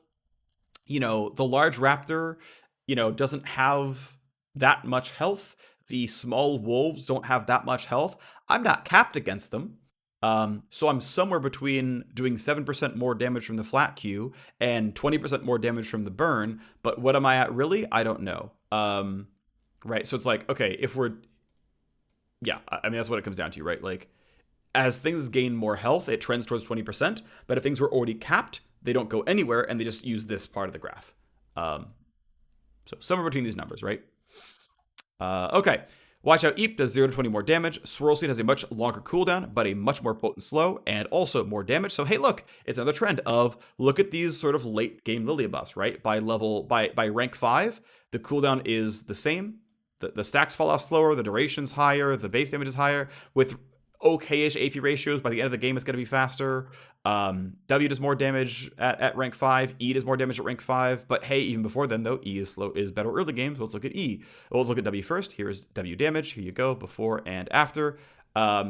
the large raptor, doesn't have that much health. The small wolves don't have that much health. I'm not capped against them. So I'm somewhere between doing 7% more damage from the flat Q and 20% more damage from the burn. But what am I at really? I don't know. Right. So it's like, okay, yeah, I mean, that's what it comes down to, right? Like, as things gain more health, it trends towards 20%. But if things were already capped, they don't go anywhere and they just use this part of the graph. So somewhere between these numbers, right? Okay. Watch out, Eep does 0 to 20 more damage. Swirl Seed has a much longer cooldown, but a much more potent slow, and also more damage. So hey, look, it's another trend of look at these sort of late game Lillia buffs, right? By rank 5, the cooldown is the same. The stacks fall off slower, the duration's higher, the base damage is higher. With okay-ish AP ratios, by the end of the game, it's going to be faster. W does more damage at rank 5. E does more damage at rank 5. But hey, even before then, though, E is better early game. So let's look at E. Well, let's look at W first. Here's W damage. Here you go, before and after.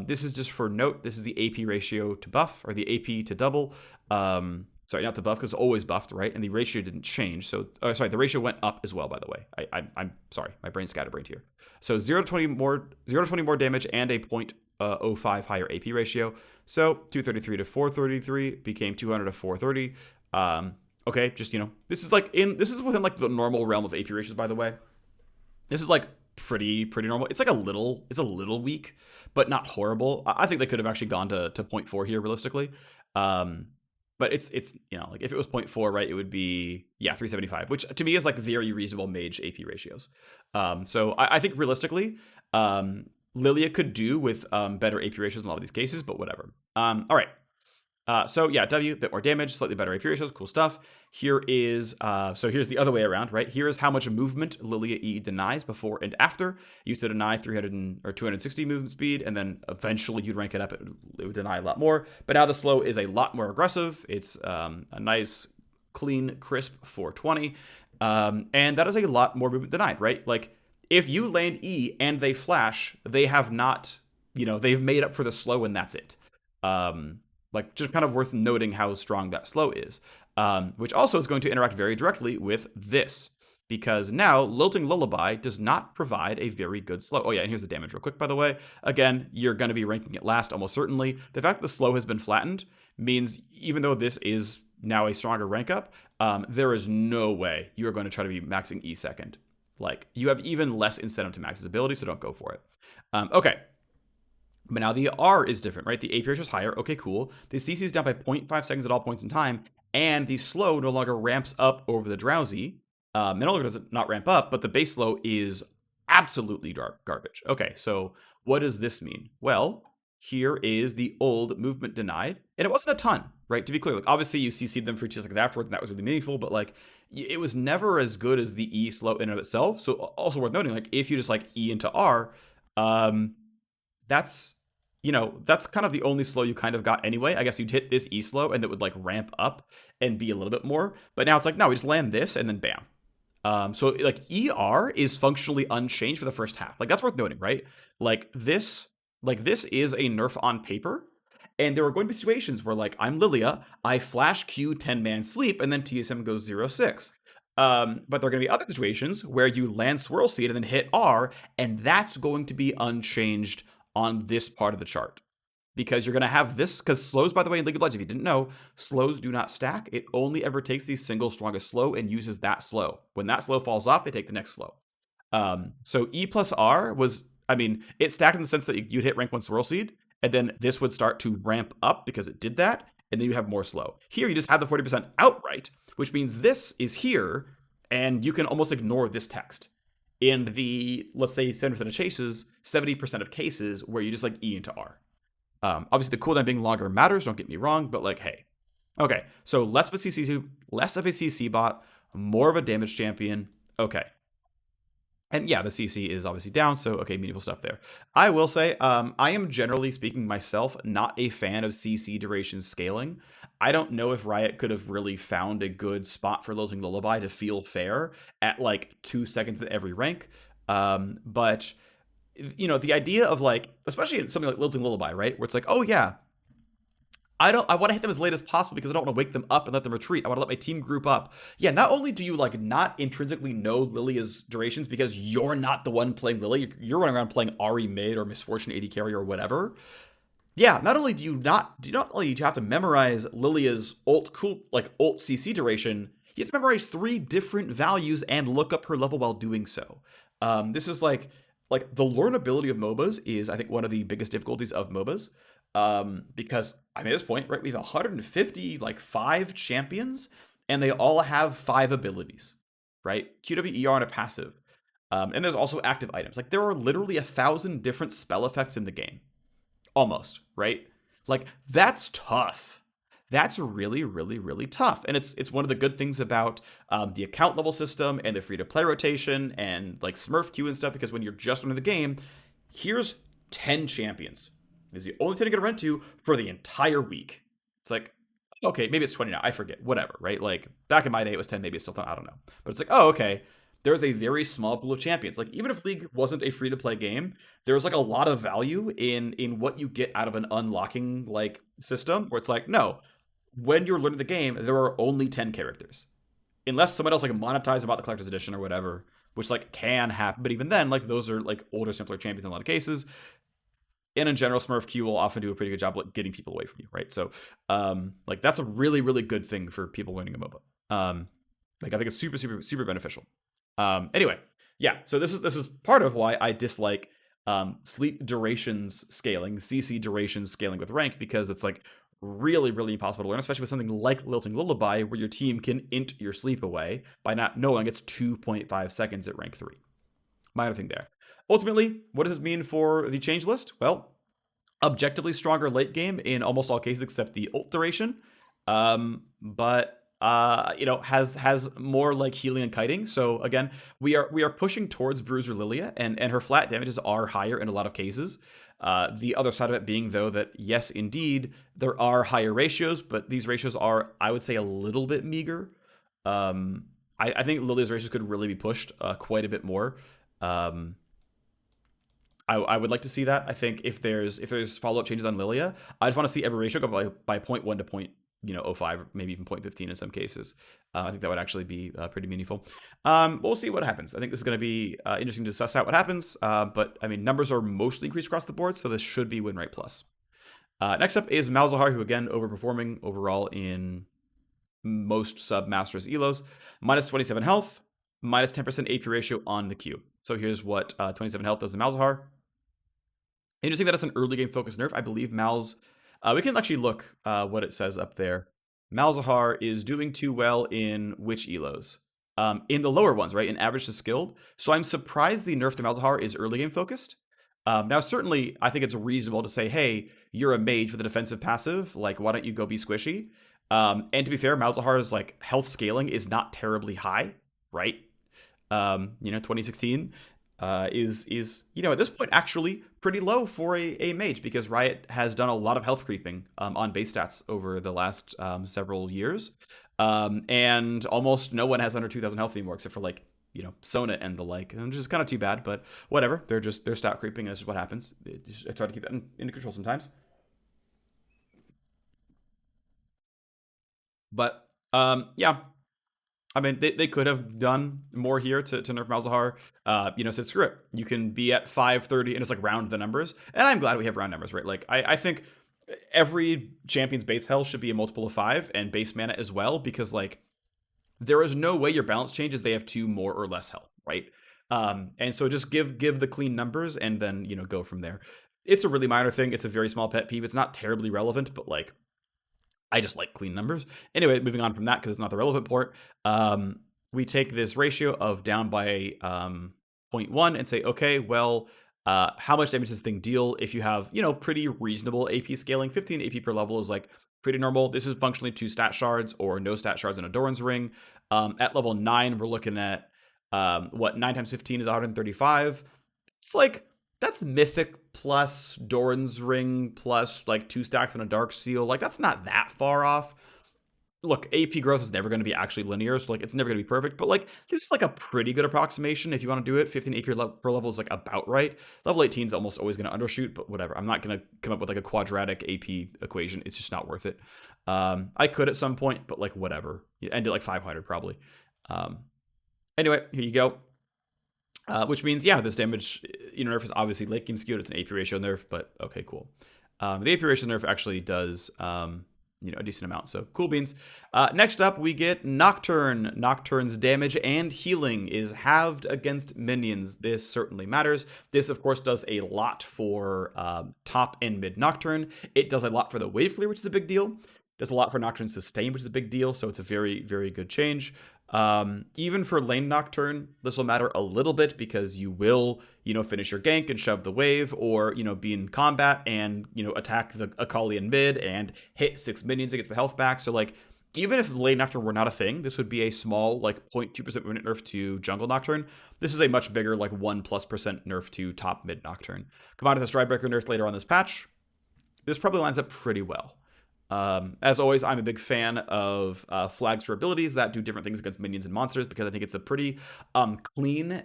This is just for note. This is the AP ratio to buff, or the AP to double. Sorry, not to buff, because it's always buffed, right? And the ratio didn't change. So, sorry, the ratio went up as well, by the way. I'm sorry, my brain's scatterbrained here. So 0 to 20 more damage and a 0.05 higher AP ratio. So 233 to 433 became 200 to 430. Okay, just this is within like the normal realm of AP ratios, by the way. This is like pretty normal. It's like a little weak, but not horrible. I think they could have actually gone to 0.4 here realistically. But it's like if it was 0.4, right, it would be 375, which to me is like very reasonable mage AP ratios. So I think realistically, Lillia could do with better AP ratios in a lot of these cases, but whatever. All right. So yeah, W, bit more damage, slightly better AP ratios, cool stuff. Here is, so here's the other way around, right? Here is how much movement Lillia E denies before and after. You used to deny 300 or 260 movement speed, and then eventually you'd rank it up, it would deny a lot more. But now the slow is a lot more aggressive. It's a nice, clean, crisp 420. And that is a lot more movement denied, right? Like, if you land E and they flash, they have not, they've made up for the slow and that's it. Like, just kind of worth noting how strong that slow is, which also is going to interact very directly with this, because now Lilting Lullaby does not provide a very good slow. Oh yeah, and here's the damage real quick, by the way. Again, you're going to be ranking it last almost certainly. The fact that the slow has been flattened means even though this is now a stronger rank up, there is no way you are going to try to be maxing E second. Like, you have even less incentive to max his ability, so don't go for it. Okay. But now the R is different, right? The AP ratio is higher. Okay, cool. The CC is down by 0.5 seconds at all points in time, and the slow no longer ramps up over the drowsy. Not only does it not ramp up, but the base slow is absolutely garbage. Okay, so what does this mean? Well, here is the old movement denied, and it wasn't a ton, right? To be clear, like, obviously you CC'd them for 2 seconds afterwards, and that was really meaningful, but like, it was never as good as the E slow in and of itself. So also worth noting, like, if you just like E into R, that's kind of the only slow you kind of got anyway. I guess you'd hit this E slow and it would like ramp up and be a little bit more. But now it's like, no, we just land this and then bam. So like ER is functionally unchanged for the first half. Like, that's worth noting, right? Like this is a nerf on paper. And there are going to be situations where, like, I'm Lillia, I flash Q 10-man sleep, and then TSM goes 0-6. But there are going to be other situations where you land Swirl Seed and then hit R, and that's going to be unchanged on this part of the chart. Because you're going to have this, because slows, by the way, in League of Legends, if you didn't know, slows do not stack. It only ever takes the single strongest slow and uses that slow. When that slow falls off, they take the next slow. So E plus R was, it stacked in the sense that you'd hit rank 1 Swirl Seed, and then this would start to ramp up because it did that, and then you have more slow. Here, you just have the 40% outright, which means this is here, and you can almost ignore this text. In the, let's say, 70% of cases, 70% of cases where you just like E into R. Obviously, the cooldown being longer matters, don't get me wrong, but like, hey. Okay, so less of a CC bot, more of a damage champion. Okay. And yeah, the CC is obviously down, so okay, meaningful stuff there. I will say, I am generally speaking myself not a fan of CC duration scaling. I don't know if Riot could have really found a good spot for Lilting Lullaby to feel fair at like 2 seconds at every rank. But the idea of like, especially in something like Lilting Lullaby, right, where it's like, oh yeah, I want to hit them as late as possible because I don't want to wake them up and let them retreat. I want to let my team group up. Yeah, not only do you like not intrinsically know Lilia's durations because you're not the one playing Lily, you're running around playing Ari mid or Misfortune AD carry or whatever. Yeah, not only do you not only do you have to memorize Lilia's ult CC duration, you have to memorize three different values and look up her level while doing so. This is like the learnability of MOBAs is I think one of the biggest difficulties of MOBAs. Because I mean at this point, right, we have 150 like five champions, and they all have five abilities, right? QWER on a passive. And there's also active items. Like there are literally 1,000 different spell effects in the game almost, right? Like that's tough. That's really, really, really tough, and it's one of the good things about the account level system and the free to play rotation and like Smurf queue and stuff. Because when you're just running the game, here's 10 champions. This is the only thing you're gonna run to for the entire week. It's like, okay, maybe it's 20 now. I forget. Whatever, right? Like back in my day, it was 10. Maybe it's still 10. I don't know. But it's like, oh, okay, there's a very small pool of champions. Like even if League wasn't a free to play game, there's like a lot of value in what you get out of an unlocking like system where it's like, no, when you're learning the game, there are only 10 characters. Unless someone else like monetize about the collector's edition or whatever, which like can happen. But even then, like those are like older, simpler champions in a lot of cases. And in general, Smurf Q will often do a pretty good job like getting people away from you, right? So, like that's a really, really good thing for people learning a MOBA. Like I think it's super, super, super beneficial. Anyway, yeah. So this is part of why I dislike sleep durations scaling, CC durations scaling with rank, because it's like really, really impossible to learn, especially with something like Lilting Lullaby, where your team can int your sleep away by not knowing it's 2.5 seconds at rank 3. Minor thing there. Ultimately, what does this mean for the change list? Well, objectively stronger late game in almost all cases except the ult duration. But has more like healing and kiting. So again, we are pushing towards Bruiser Lillia, and her flat damages are higher in a lot of cases. The other side of it being though that yes, indeed, there are higher ratios, but these ratios are, I would say, a little bit meager. I think Lilia's ratios could really be pushed quite a bit more. Um, I would like to see that. I think if there's follow up changes on Lillia, I just want to see every ratio go by 0.1 to point oh 05, maybe even 0.15 in some cases. I think that would actually be pretty meaningful. We'll see what happens. I think this is going to be interesting to suss out what happens. But I mean, numbers are mostly increased across the board, so this should be win rate plus. Next up is Malzahar, who again overperforming overall in most sub masters elos. Minus 27 health, minus 10% AP ratio on the Q. So here's what 27 health does in Malzahar. Interesting that it's an early game focused nerf. I believe Mal's. We can actually look what it says up there. Malzahar is doing too well in which elos? In the lower ones, right? In average to skilled. So I'm surprised the nerf to Malzahar is early game focused. Now, certainly, I think it's reasonable to say, hey, you're a mage with a defensive passive. Like, why don't you go be squishy? And to be fair, Malzahar's like health scaling is not terribly high, right? 2016 is at this point actually pretty low for a mage, because Riot has done a lot of health creeping on base stats over the last several years, and almost no one has under 2,000 health anymore except for like Sona and the like, which is kind of too bad, but whatever. They're stat creeping, and this is what happens. I try to keep that in control sometimes, but yeah. I mean, they could have done more here to nerf Malzahar. Said screw it. You can be at 530 and it's like round the numbers. And I'm glad we have round numbers, right? Like I think every champion's base health should be a multiple of 5 and base mana as well, because like there is no way your balance changes. They have 2 more or less health, right? And so just give the clean numbers and then go from there. It's a really minor thing. It's a very small pet peeve. It's not terribly relevant, but like I just like clean numbers. Anyway, moving on from that because it's not the relevant part. We take this ratio of down by 0.1 and say, okay, well, how much damage does this thing deal if you have, pretty reasonable AP scaling? 15 AP per level is like pretty normal. This is functionally 2 stat shards or no stat shards in a Doran's ring. At level 9, we're looking at What, 9 times 15 is 135. It's like, that's Mythic plus Doran's Ring plus like 2 stacks on a Dark Seal. Like, that's not that far off. Look, AP growth is never going to be actually linear, so like it's never going to be perfect, but like this is like a pretty good approximation if you want to do it. 15 AP per level is like about right. Level 18 is almost always going to undershoot, but whatever. I'm not going to come up with like a quadratic AP equation. It's just not worth it. I could at some point, but like whatever. You end at like 500 probably. Um, anyway, here you go. Which means, yeah, this damage, nerf is obviously late game skewed. It's an AP ratio nerf, but okay, cool. The AP ratio nerf actually does a decent amount. So cool beans. Next up, we get Nocturne. Nocturne's damage and healing is halved against minions. This certainly matters. This, of course, does a lot for top and mid Nocturne. It does a lot for the wave clear, which is a big deal. Does a lot for Nocturne sustain, which is a big deal. So it's a very, very good change. Even for lane Nocturne, this will matter a little bit because you will, finish your gank and shove the wave, or, be in combat and, attack the Akali in mid and hit 6 minions and get the health back. So, like, even if lane Nocturne were not a thing, this would be a small, like, 0.2% minute nerf to jungle Nocturne. This is a much bigger, like, 1+% nerf to top mid Nocturne. Combined with a Stridebreaker nerf later on this patch, this probably lines up pretty well. As always, I'm a big fan of flags for abilities that do different things against minions and monsters because I think it's a pretty clean,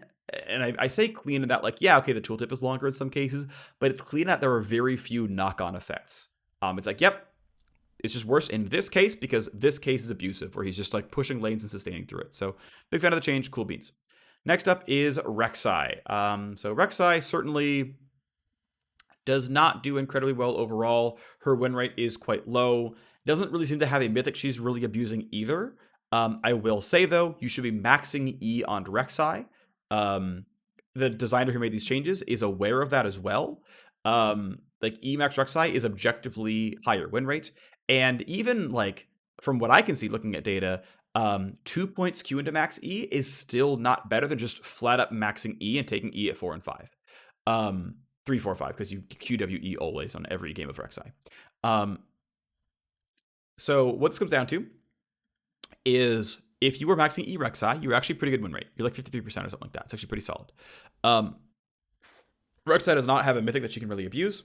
and I say clean in that, like, yeah, okay, the tooltip is longer in some cases, but it's clean that there are very few knock-on effects. It's like, yep, it's just worse in this case because this case is abusive, where he's just like pushing lanes and sustaining through it. So big fan of the change, cool beans. Next up is Rek'Sai. So Rek'Sai certainly does not do incredibly well overall. Her win rate is quite low. Doesn't really seem to have a mythic she's really abusing either. I will say, though, you should be maxing E on Rek'Sai. The designer who made these changes is aware of that as well. Like, E max Rek'Sai is objectively higher win rate. And even, like, from what I can see looking at data, 2 points Q into max E is still not better than just flat up maxing E and taking E at 4 and 5. 3, 4, 5, because you QWE always on every game of Rek'Sai. So what this comes down to is if you were maxing E Rek'Sai, you're actually pretty good win rate. You're like 53% or something like that. It's actually pretty solid. Rek'Sai does not have a mythic that she can really abuse.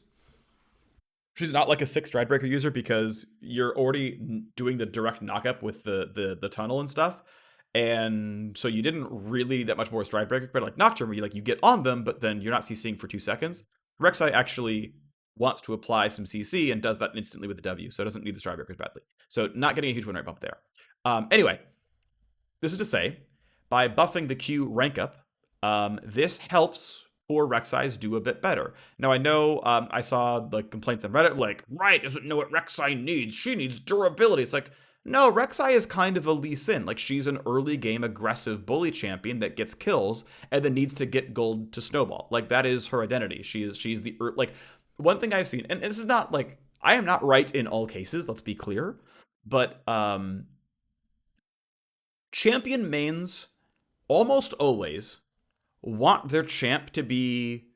She's not like a 6 Stridebreaker user because you're already doing the direct knockup with the tunnel and stuff. And so you didn't really that much more Stridebreaker, but like Nocturne, where you get on them, but then you're not CCing for 2 seconds. Rek'Sai actually wants to apply some CC and does that instantly with the W, so it doesn't need the Stridebreakers badly. So not getting a huge win rate bump there. Anyway, this is to say, by buffing the Q rank up, this helps for Rek'Sai's do a bit better. Now, I know I saw the complaints on Reddit, like, Riot doesn't know what Rek'Sai needs. She needs durability. It's like, no, Rek'Sai is kind of a Lee Sin. Like, she's an early game aggressive bully champion that gets kills and then needs to get gold to snowball. Like, that is her identity. She's the, like, one thing I've seen, and this is not, like, I am not right in all cases, let's be clear, but champion mains almost always want their champ to be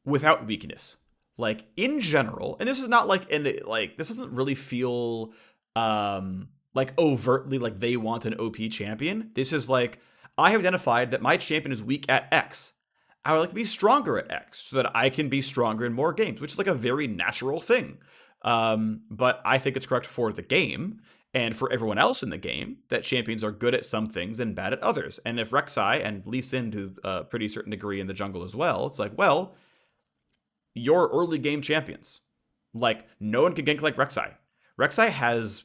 without weakness. Like, in general, and this is not like, this doesn't really feel like overtly like they want an OP champion. This is like, I have identified that my champion is weak at X. I would like to be stronger at X so that I can be stronger in more games, which is like a very natural thing. But I think it's correct for the game and for everyone else in the game that champions are good at some things and bad at others. And if Rek'Sai and Lee Sin to a pretty certain degree in the jungle as well, it's like, well, you're early game champions. Like, no one can gank like Rek'Sai. Rek'Sai has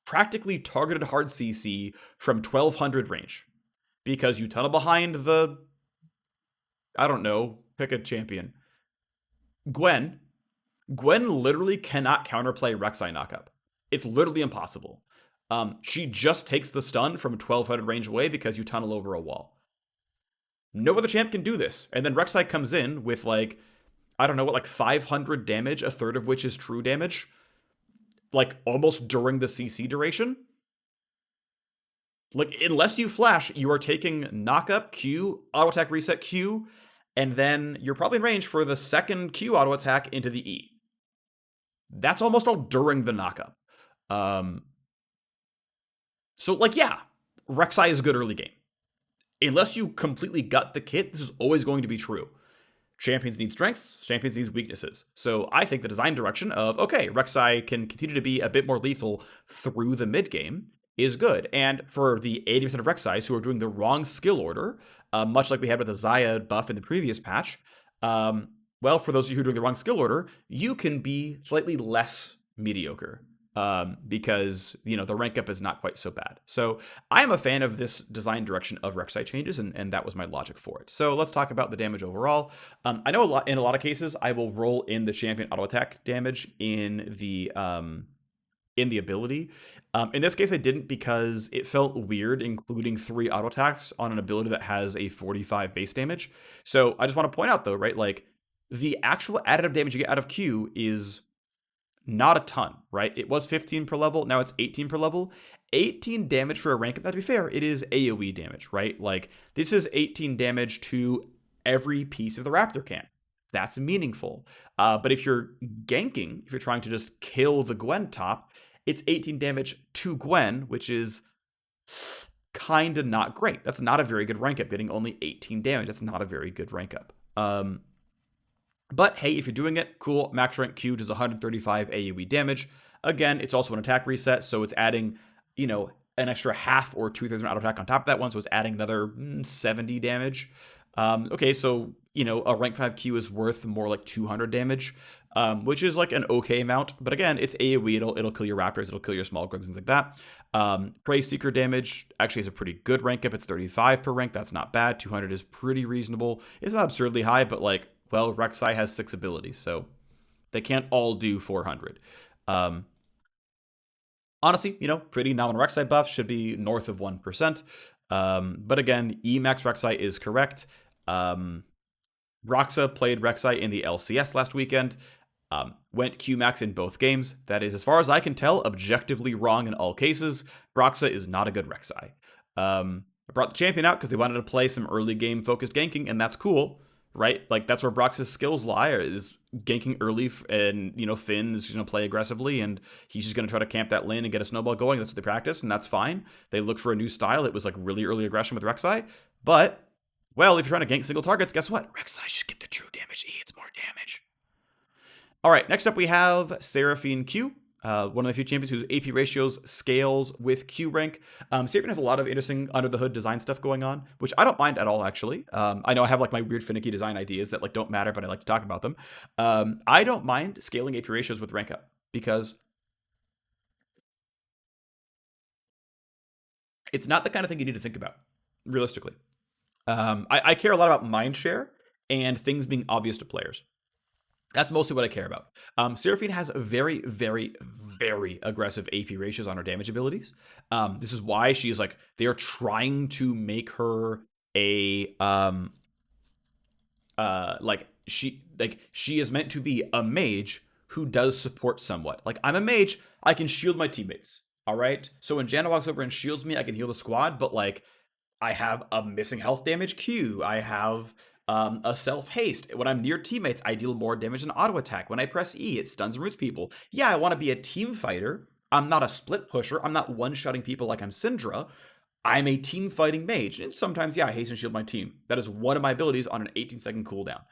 practically targeted hard CC from 1200 range because you tunnel behind the, I don't know, pick a champion. Gwen literally cannot counterplay Rek'Sai knockup. It's literally impossible. She just takes the stun from 1200 range away because you tunnel over a wall. No other champ can do this. And then Rek'Sai comes in with like, I don't know what, like 500 damage, a third of which is true damage, like almost during the CC duration. Like, unless you flash, you are taking knockup Q, auto attack reset Q, and then you're probably in range for the second Q auto attack into the E. That's almost all during the knockup. So, like, yeah, Rek'Sai is a good early game. unless you completely gut the kit, this is always going to be true. Champions need strengths, champions need weaknesses. So I think the design direction of, okay, Rek'Sai can continue to be a bit more lethal through the mid game is good. And for the 80% of Rek'Sais who are doing the wrong skill order, much like we had with the Xayah buff in the previous patch, well, for those of you who are doing the wrong skill order, you can be slightly less mediocre. Because the rank up is not quite so bad. So I am a fan of this design direction of Rek'Sai changes, and that was my logic for it. So let's talk about the damage overall. I know in a lot of cases I will roll in the champion auto attack damage in the ability. In this case, I didn't because it felt weird including 3 auto attacks on an ability that has a 45 base damage. So I just want to point out though, right? Like the actual additive damage you get out of Q is not a ton, right? It was 15 per level. Now it's 18 per level. 18 damage for a rank up. Now, to be fair, it is AoE damage, right? Like, this is 18 damage to every piece of the Raptor camp. That's meaningful. But if you're ganking, if you're trying to just kill the Gwen top, it's 18 damage to Gwen, which is kind of not great. That's not a very good rank up, getting only 18 damage. That's not a very good rank up. But hey, if you're doing it, cool. Max rank Q does 135 AoE damage. Again, it's also an attack reset, so it's adding, an extra half or 2/3 auto attack on top of that one, so it's adding another 70 damage. Okay, so, a rank 5 Q is worth more like 200 damage, which is like an okay amount. But again, it's AoE, it'll kill your raptors, it'll kill your small grunts, things like that. Prey Seeker damage actually is a pretty good rank up. It's 35 per rank. That's not bad. 200 is pretty reasonable. It's not absurdly high, but like, well, Rek'Sai has 6 abilities, so they can't all do 400. Honestly, pretty nominal Rek'Sai buff should be north of 1%. But again, Emax Rek'Sai is correct. Roxa played Rek'Sai in the LCS last weekend. Went Qmax in both games. That is, as far as I can tell, objectively wrong in all cases. Roxa is not a good Rek'Sai. I brought the champion out because they wanted to play some early game focused ganking, and that's cool, right? Like, that's where Brox's skills lie, is ganking early, and, Finn is going to play aggressively, and he's just going to try to camp that lane and get a snowball going. That's what they practice, and that's fine. They look for a new style. It was like really early aggression with Rek'Sai, but, well, if you're trying to gank single targets, guess what? Rek'Sai should get the true damage. He hits more damage. All right, next up we have Seraphine Q. One of the few champions whose AP ratios scales with Q rank. Seraphine has a lot of interesting under-the-hood design stuff going on, which I don't mind at all, actually. I know I have like my weird finicky design ideas that like don't matter, but I like to talk about them. I don't mind scaling AP ratios with rank up because it's not the kind of thing you need to think about, realistically. I care a lot about mindshare and things being obvious to players. That's mostly what I care about. Seraphine has very, very, very aggressive AP ratios on her damage abilities. This is why she's like, they are trying to make her a she is meant to be a mage who does support somewhat. Like, I'm a mage, I can shield my teammates. All right. So when Janna walks over and shields me, I can heal the squad, but like, I have a missing health damage Q. I have a self haste. When I'm near teammates, I deal more damage than auto attack. When I press E, it stuns and roots people. Yeah, I want to be a team fighter. I'm not a split pusher. I'm not one-shotting people like I'm Syndra. I'm a team fighting mage. And sometimes, yeah, I haste and shield my team. That is one of my abilities on an 18-second cooldown.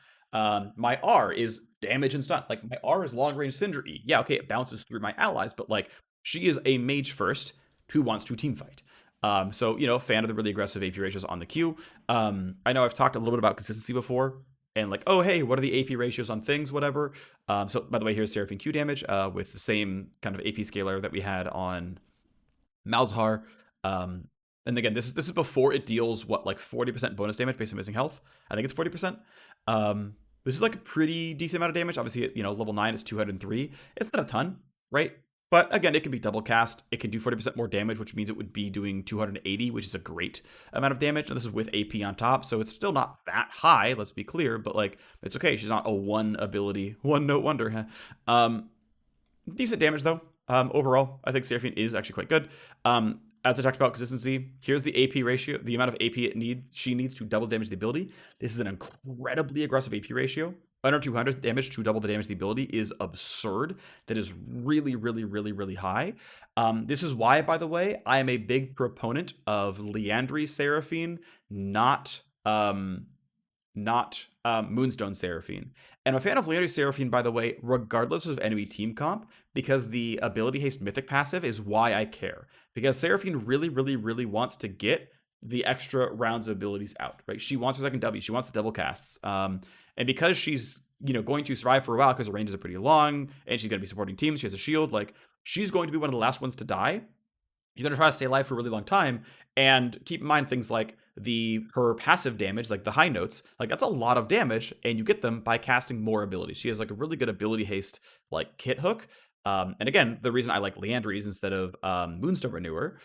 My R is damage and stun. Like, my R is long range Syndra E. Yeah, okay, it bounces through my allies, but like, she is a mage first who wants to team fight. So, fan of the really aggressive AP ratios on the Q. I know I've talked a little bit about consistency before, and like, oh, hey, what are the AP ratios on things, whatever. So, by the way, here's Seraphine Q damage with the same kind of AP scalar that we had on Malzahar. And again, this is before it deals, like 40% bonus damage based on missing health. I think it's 40%. This is like a pretty decent amount of damage. Obviously, level 9 is 203. It's not a ton, right? But again, it can be double cast. It can do 40% more damage, which means it would be doing 280, which is a great amount of damage. And this is with AP on top, so it's still not that high, let's be clear, but like, it's okay. She's not a one note wonder. Decent damage though. Overall, I think Seraphine is actually quite good. As I talked about consistency, here's the AP ratio, the amount of AP she needs to double damage the ability. This is an incredibly aggressive AP ratio. under 200 damage to double the damage of the ability is absurd. That is really, really, really, really high. This is why, by the way, I am a big proponent of Liandry Seraphine, not Moonstone Seraphine. And I'm a fan of Legendary Seraphine, by the way, regardless of enemy team comp, because the ability haste mythic passive is why I care. Because Seraphine really, really, really wants to get the extra rounds of abilities out, right? She wants her second W. She wants the double casts. And because she's, going to survive for a while because her ranges are pretty long, and she's going to be supporting teams, she has a shield, like, she's going to be one of the last ones to die. You're going to try to stay alive for a really long time. And keep in mind things like her passive damage, like the high notes, like that's a lot of damage, and you get them by casting more abilities. She has like a really good ability haste, like hit hook. And again, the reason I like Liandry's instead of Moonstone Renewer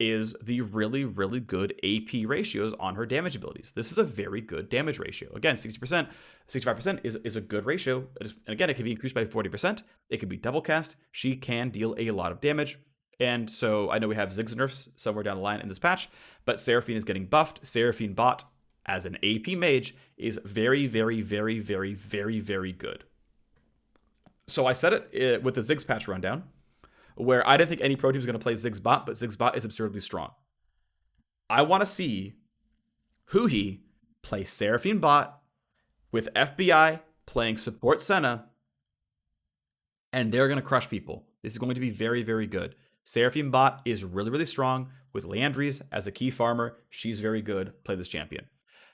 is the really, really good AP ratios on her damage abilities. This is a very good damage ratio. Again, 60%, 65% is a good ratio. And again, it can be increased by 40%. It could be double cast. She can deal a lot of damage. And so I know we have Ziggs nerfs somewhere down the line in this patch, but Seraphine is getting buffed. Seraphine bot as an AP mage is very, very, very, very, very, very good. So I said it with the Ziggs patch rundown, where I didn't think any pro team was going to play Ziggs bot, but Ziggs bot is absurdly strong. I want to see Huhi play Seraphine bot with FBI playing support Senna, and they're going to crush people. This is going to be very, very good. Seraphine bot is really, really strong with Liandry's as a key farmer. She's very good. Play this champion.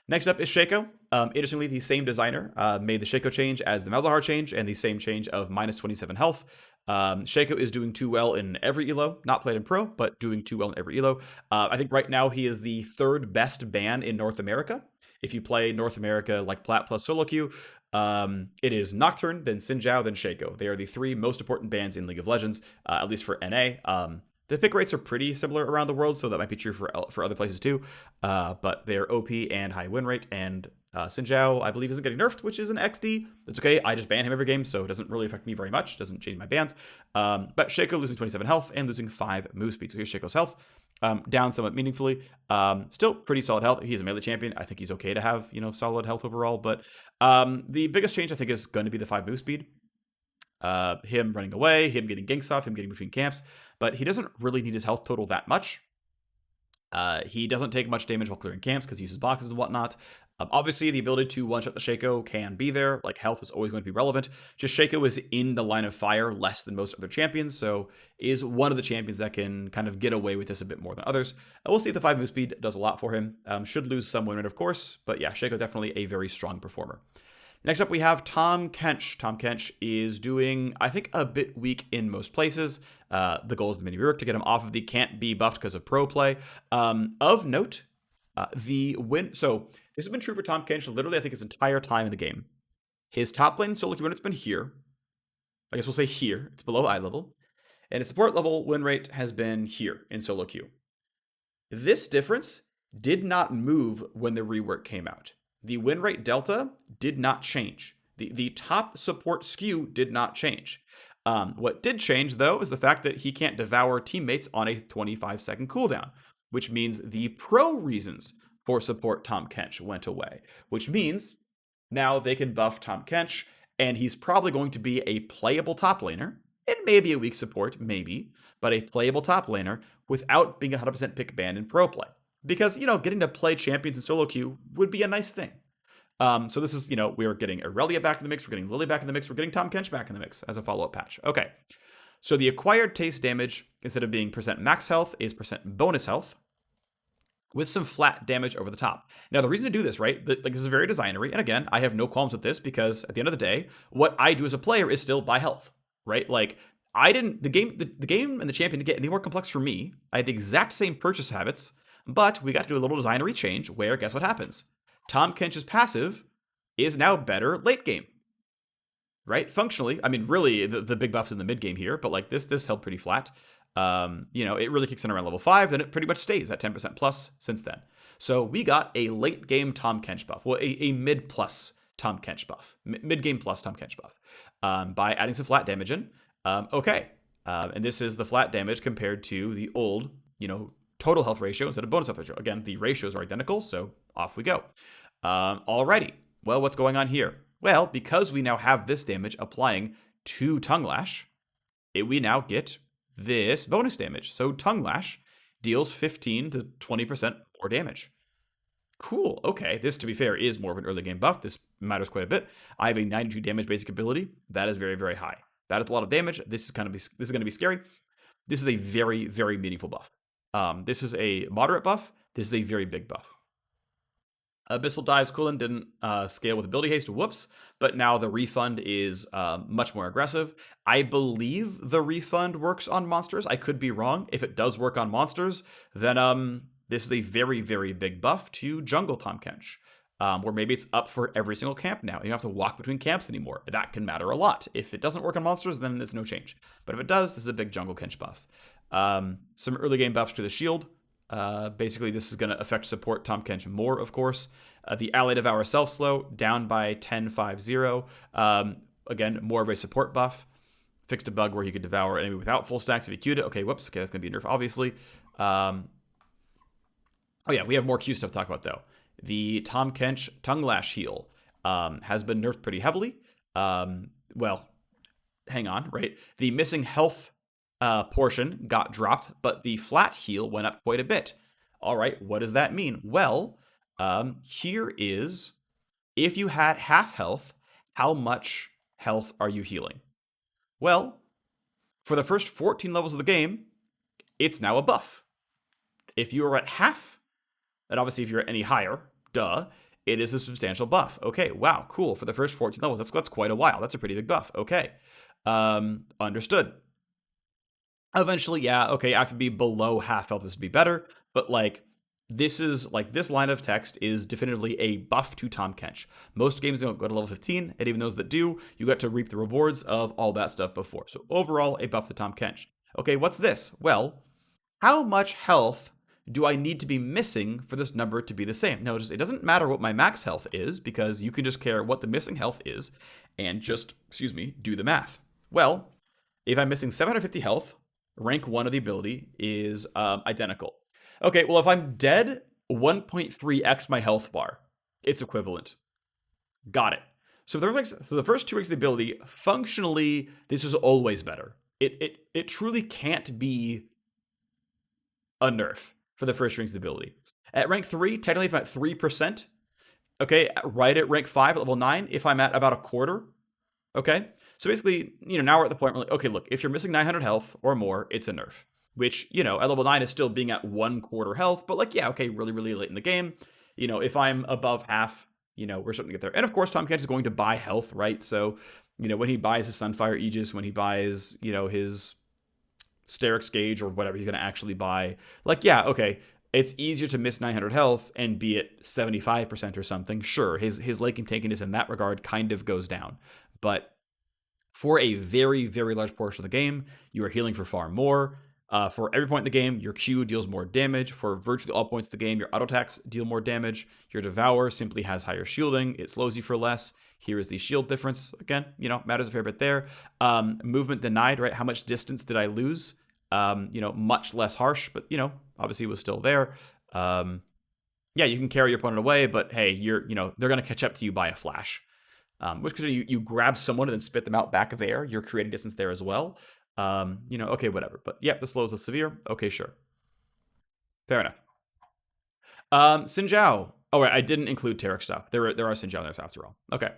Next up is Shaco. Interestingly, the same designer made the Shaco change as the Malzahar change and the same change of minus 27 health. Shaco is doing too well in every elo, not played in pro, but doing too well in every elo. I think right now he is the third best ban in North America. If you play North America like Plat plus solo queue, it is Nocturne, then Xin then Shaco. They are the three most important bans in League of Legends, at least for NA. The pick rates are pretty similar around the world, so that might be true for other places too. But they're OP and high win rate, and Xin I believe, isn't getting nerfed, which is an XD. That's okay. I just ban him every game, so it doesn't really affect me very much. It doesn't change my bans. But Shaco losing 27 health and losing 5 move speed. So here's Shaco's health. Down somewhat meaningfully. Still pretty solid health. He's a melee champion. I think he's okay to have, solid health overall. But the biggest change, I think, is going to be the 5 move speed. Him running away, him getting ganks off, him getting between camps. But he doesn't really need his health total that much. He doesn't take much damage while clearing camps because he uses boxes and whatnot. Obviously, the ability to one-shot the Shaco can be there. Like, health is always going to be relevant. Just Shaco is in the line of fire less than most other champions, so is one of the champions that can kind of get away with this a bit more than others. We'll see if the 5 move speed does a lot for him. Should lose some win rate, of course, but yeah, Shaco definitely a very strong performer. Next up, we have Tahm Kench. Tahm Kench is doing, I think, a bit weak in most places. The goal is the mini rework to get him off of the can't be buffed because of pro play. Of note, the win. So this has been true for Tahm Kench literally, I think, his entire time in the game. His top lane solo queue win rate's been here. I guess we'll say here. It's below eye level. And his support level win rate has been here in solo queue. This difference did not move when the rework came out. The win rate delta did not change. The top support skew did not change. What did change, though, is the fact that he can't devour teammates on a 25-second cooldown, which means the pro reasons for support Tahm Kench went away, which means now they can buff Tahm Kench, and he's probably going to be a playable top laner, and maybe a weak support, maybe, but a playable top laner without being 100% pick ban in pro play. Because, getting to play champions in solo queue would be a nice thing. So this is, we're getting Irelia back in the mix, we're getting Lillia back in the mix, we're getting Tahm Kench back in the mix as a follow-up patch. Okay, so the acquired taste damage, instead of being percent max health, is percent bonus health, with some flat damage over the top. Now, the reason to do this, right, this is very designery, and again, I have no qualms with this, because at the end of the day, what I do as a player is still buy health, right? Like, the game and the champion didn't get any more complex for me. I had the exact same purchase habits, but we got to do a little designery change where, guess what happens? Tahm Kench's passive is now better late game, right? Functionally, I mean, really, the big buff's in the mid game here, but like this held pretty flat. It really kicks in around level 5, then it pretty much stays at 10% plus since then. So we got a late game Tahm Kench buff, well, a mid plus Tahm Kench buff, mid game plus Tahm Kench buff, by adding some flat damage in. And this is the flat damage compared to the old, total health ratio instead of bonus health ratio. Again, the ratios are identical, so off we go. Alrighty. Well, what's going on here? Well, because we now have this damage applying to Tongue Lash, we now get this bonus damage. So Tongue Lash deals 15 to 20% more damage. Cool. Okay, this, to be fair, is more of an early game buff. This matters quite a bit. I have a 92 damage basic ability. That is very, very high. That is a lot of damage. This is going to be scary. This is a very, very meaningful buff. This is a moderate buff. This is a very big buff. Abyssal Dive's cooldown didn't scale with ability haste, whoops, but now the refund is much more aggressive. I believe the refund works on monsters. I could be wrong. If it does work on monsters, then this is a very, very big buff to Jungle Tahm Kench, where maybe it's up for every single camp now. You don't have to walk between camps anymore. That can matter a lot. If it doesn't work on monsters, then it's no change. But if it does, this is a big Jungle Kench buff. Some early game buffs to the shield. Basically, this is going to affect support Tahm Kench more, of course. The Ally Devour Self Slow down by 10-5-0. Again, more of a support buff. Fixed a bug where he could devour an enemy without full stacks if he queued it. Okay, whoops. Okay, that's going to be a nerf, obviously. Oh yeah, we have more Q stuff to talk about, though. The Tahm Kench Tongue Lash heal has been nerfed pretty heavily. Well, hang on, right? The missing health portion got dropped, but the flat heal went up quite a bit. All right, what does that mean? Well, here is, if you had half health, how much health are you healing? Well, for the first 14 levels of the game, it's now a buff. If you are at half, and obviously if you're at any higher, duh, it is a substantial buff. Okay, wow, cool. For the first 14 levels, that's quite a while. That's a pretty big buff. Okay, understood. Eventually, yeah, okay, I have to be below half health. This would be better, but this line of text is definitively a buff to Tahm Kench. Most games don't go to level 15, and even those that do, you get to reap the rewards of all that stuff before. So overall, a buff to Tahm Kench. Okay, what's this? Well, how much health do I need to be missing for this number to be the same? Notice it doesn't matter what my max health is, because you can just care what the missing health is and just, do the math. Well, if I'm missing 750 health, rank 1 of the ability is identical. Okay, well, if I'm dead 1.3x my health bar, it's equivalent. Got it. So for the first 2 ranks of the ability, functionally, this is always better. It truly can't be a nerf for the first ranks of the ability. At rank 3, technically if I'm at 3%, okay, right at rank 5 at level 9, if I'm at about a quarter, okay? So basically, now we're at the point where, okay, look, if you're missing 900 health or more, it's a nerf. Which, at level 9 is still being at 1/4 health, but yeah, okay, really, really late in the game. If I'm above half, we're starting to get there. And of course, Tahm Kench is going to buy health, right? So, when he buys his Sunfire Aegis, when he buys, his Sterix Gauge or whatever he's going to actually buy, yeah, okay, it's easier to miss 900 health and be at 75% or something. Sure, his late game tankiness in that regard kind of goes down. But for a very, very large portion of the game, you are healing for far more. For every point in the game, your Q deals more damage. For virtually all points of the game, your auto attacks deal more damage. Your Devour simply has higher shielding. It slows you for less. Here is the shield difference. Again, matters a fair bit there. Movement denied, right? How much distance did I lose? Much less harsh, but, obviously it was still there. Yeah, you can carry your opponent away, but hey, they're going to catch up to you by a flash. Which you grab someone and then spit them out back there. You're creating distance there as well. Okay, whatever. But yeah, the slows is severe. Okay, sure. Fair enough. Xin Zhao. Oh, right, I didn't include Taric stuff. There are Xin Zhao there after all. Okay.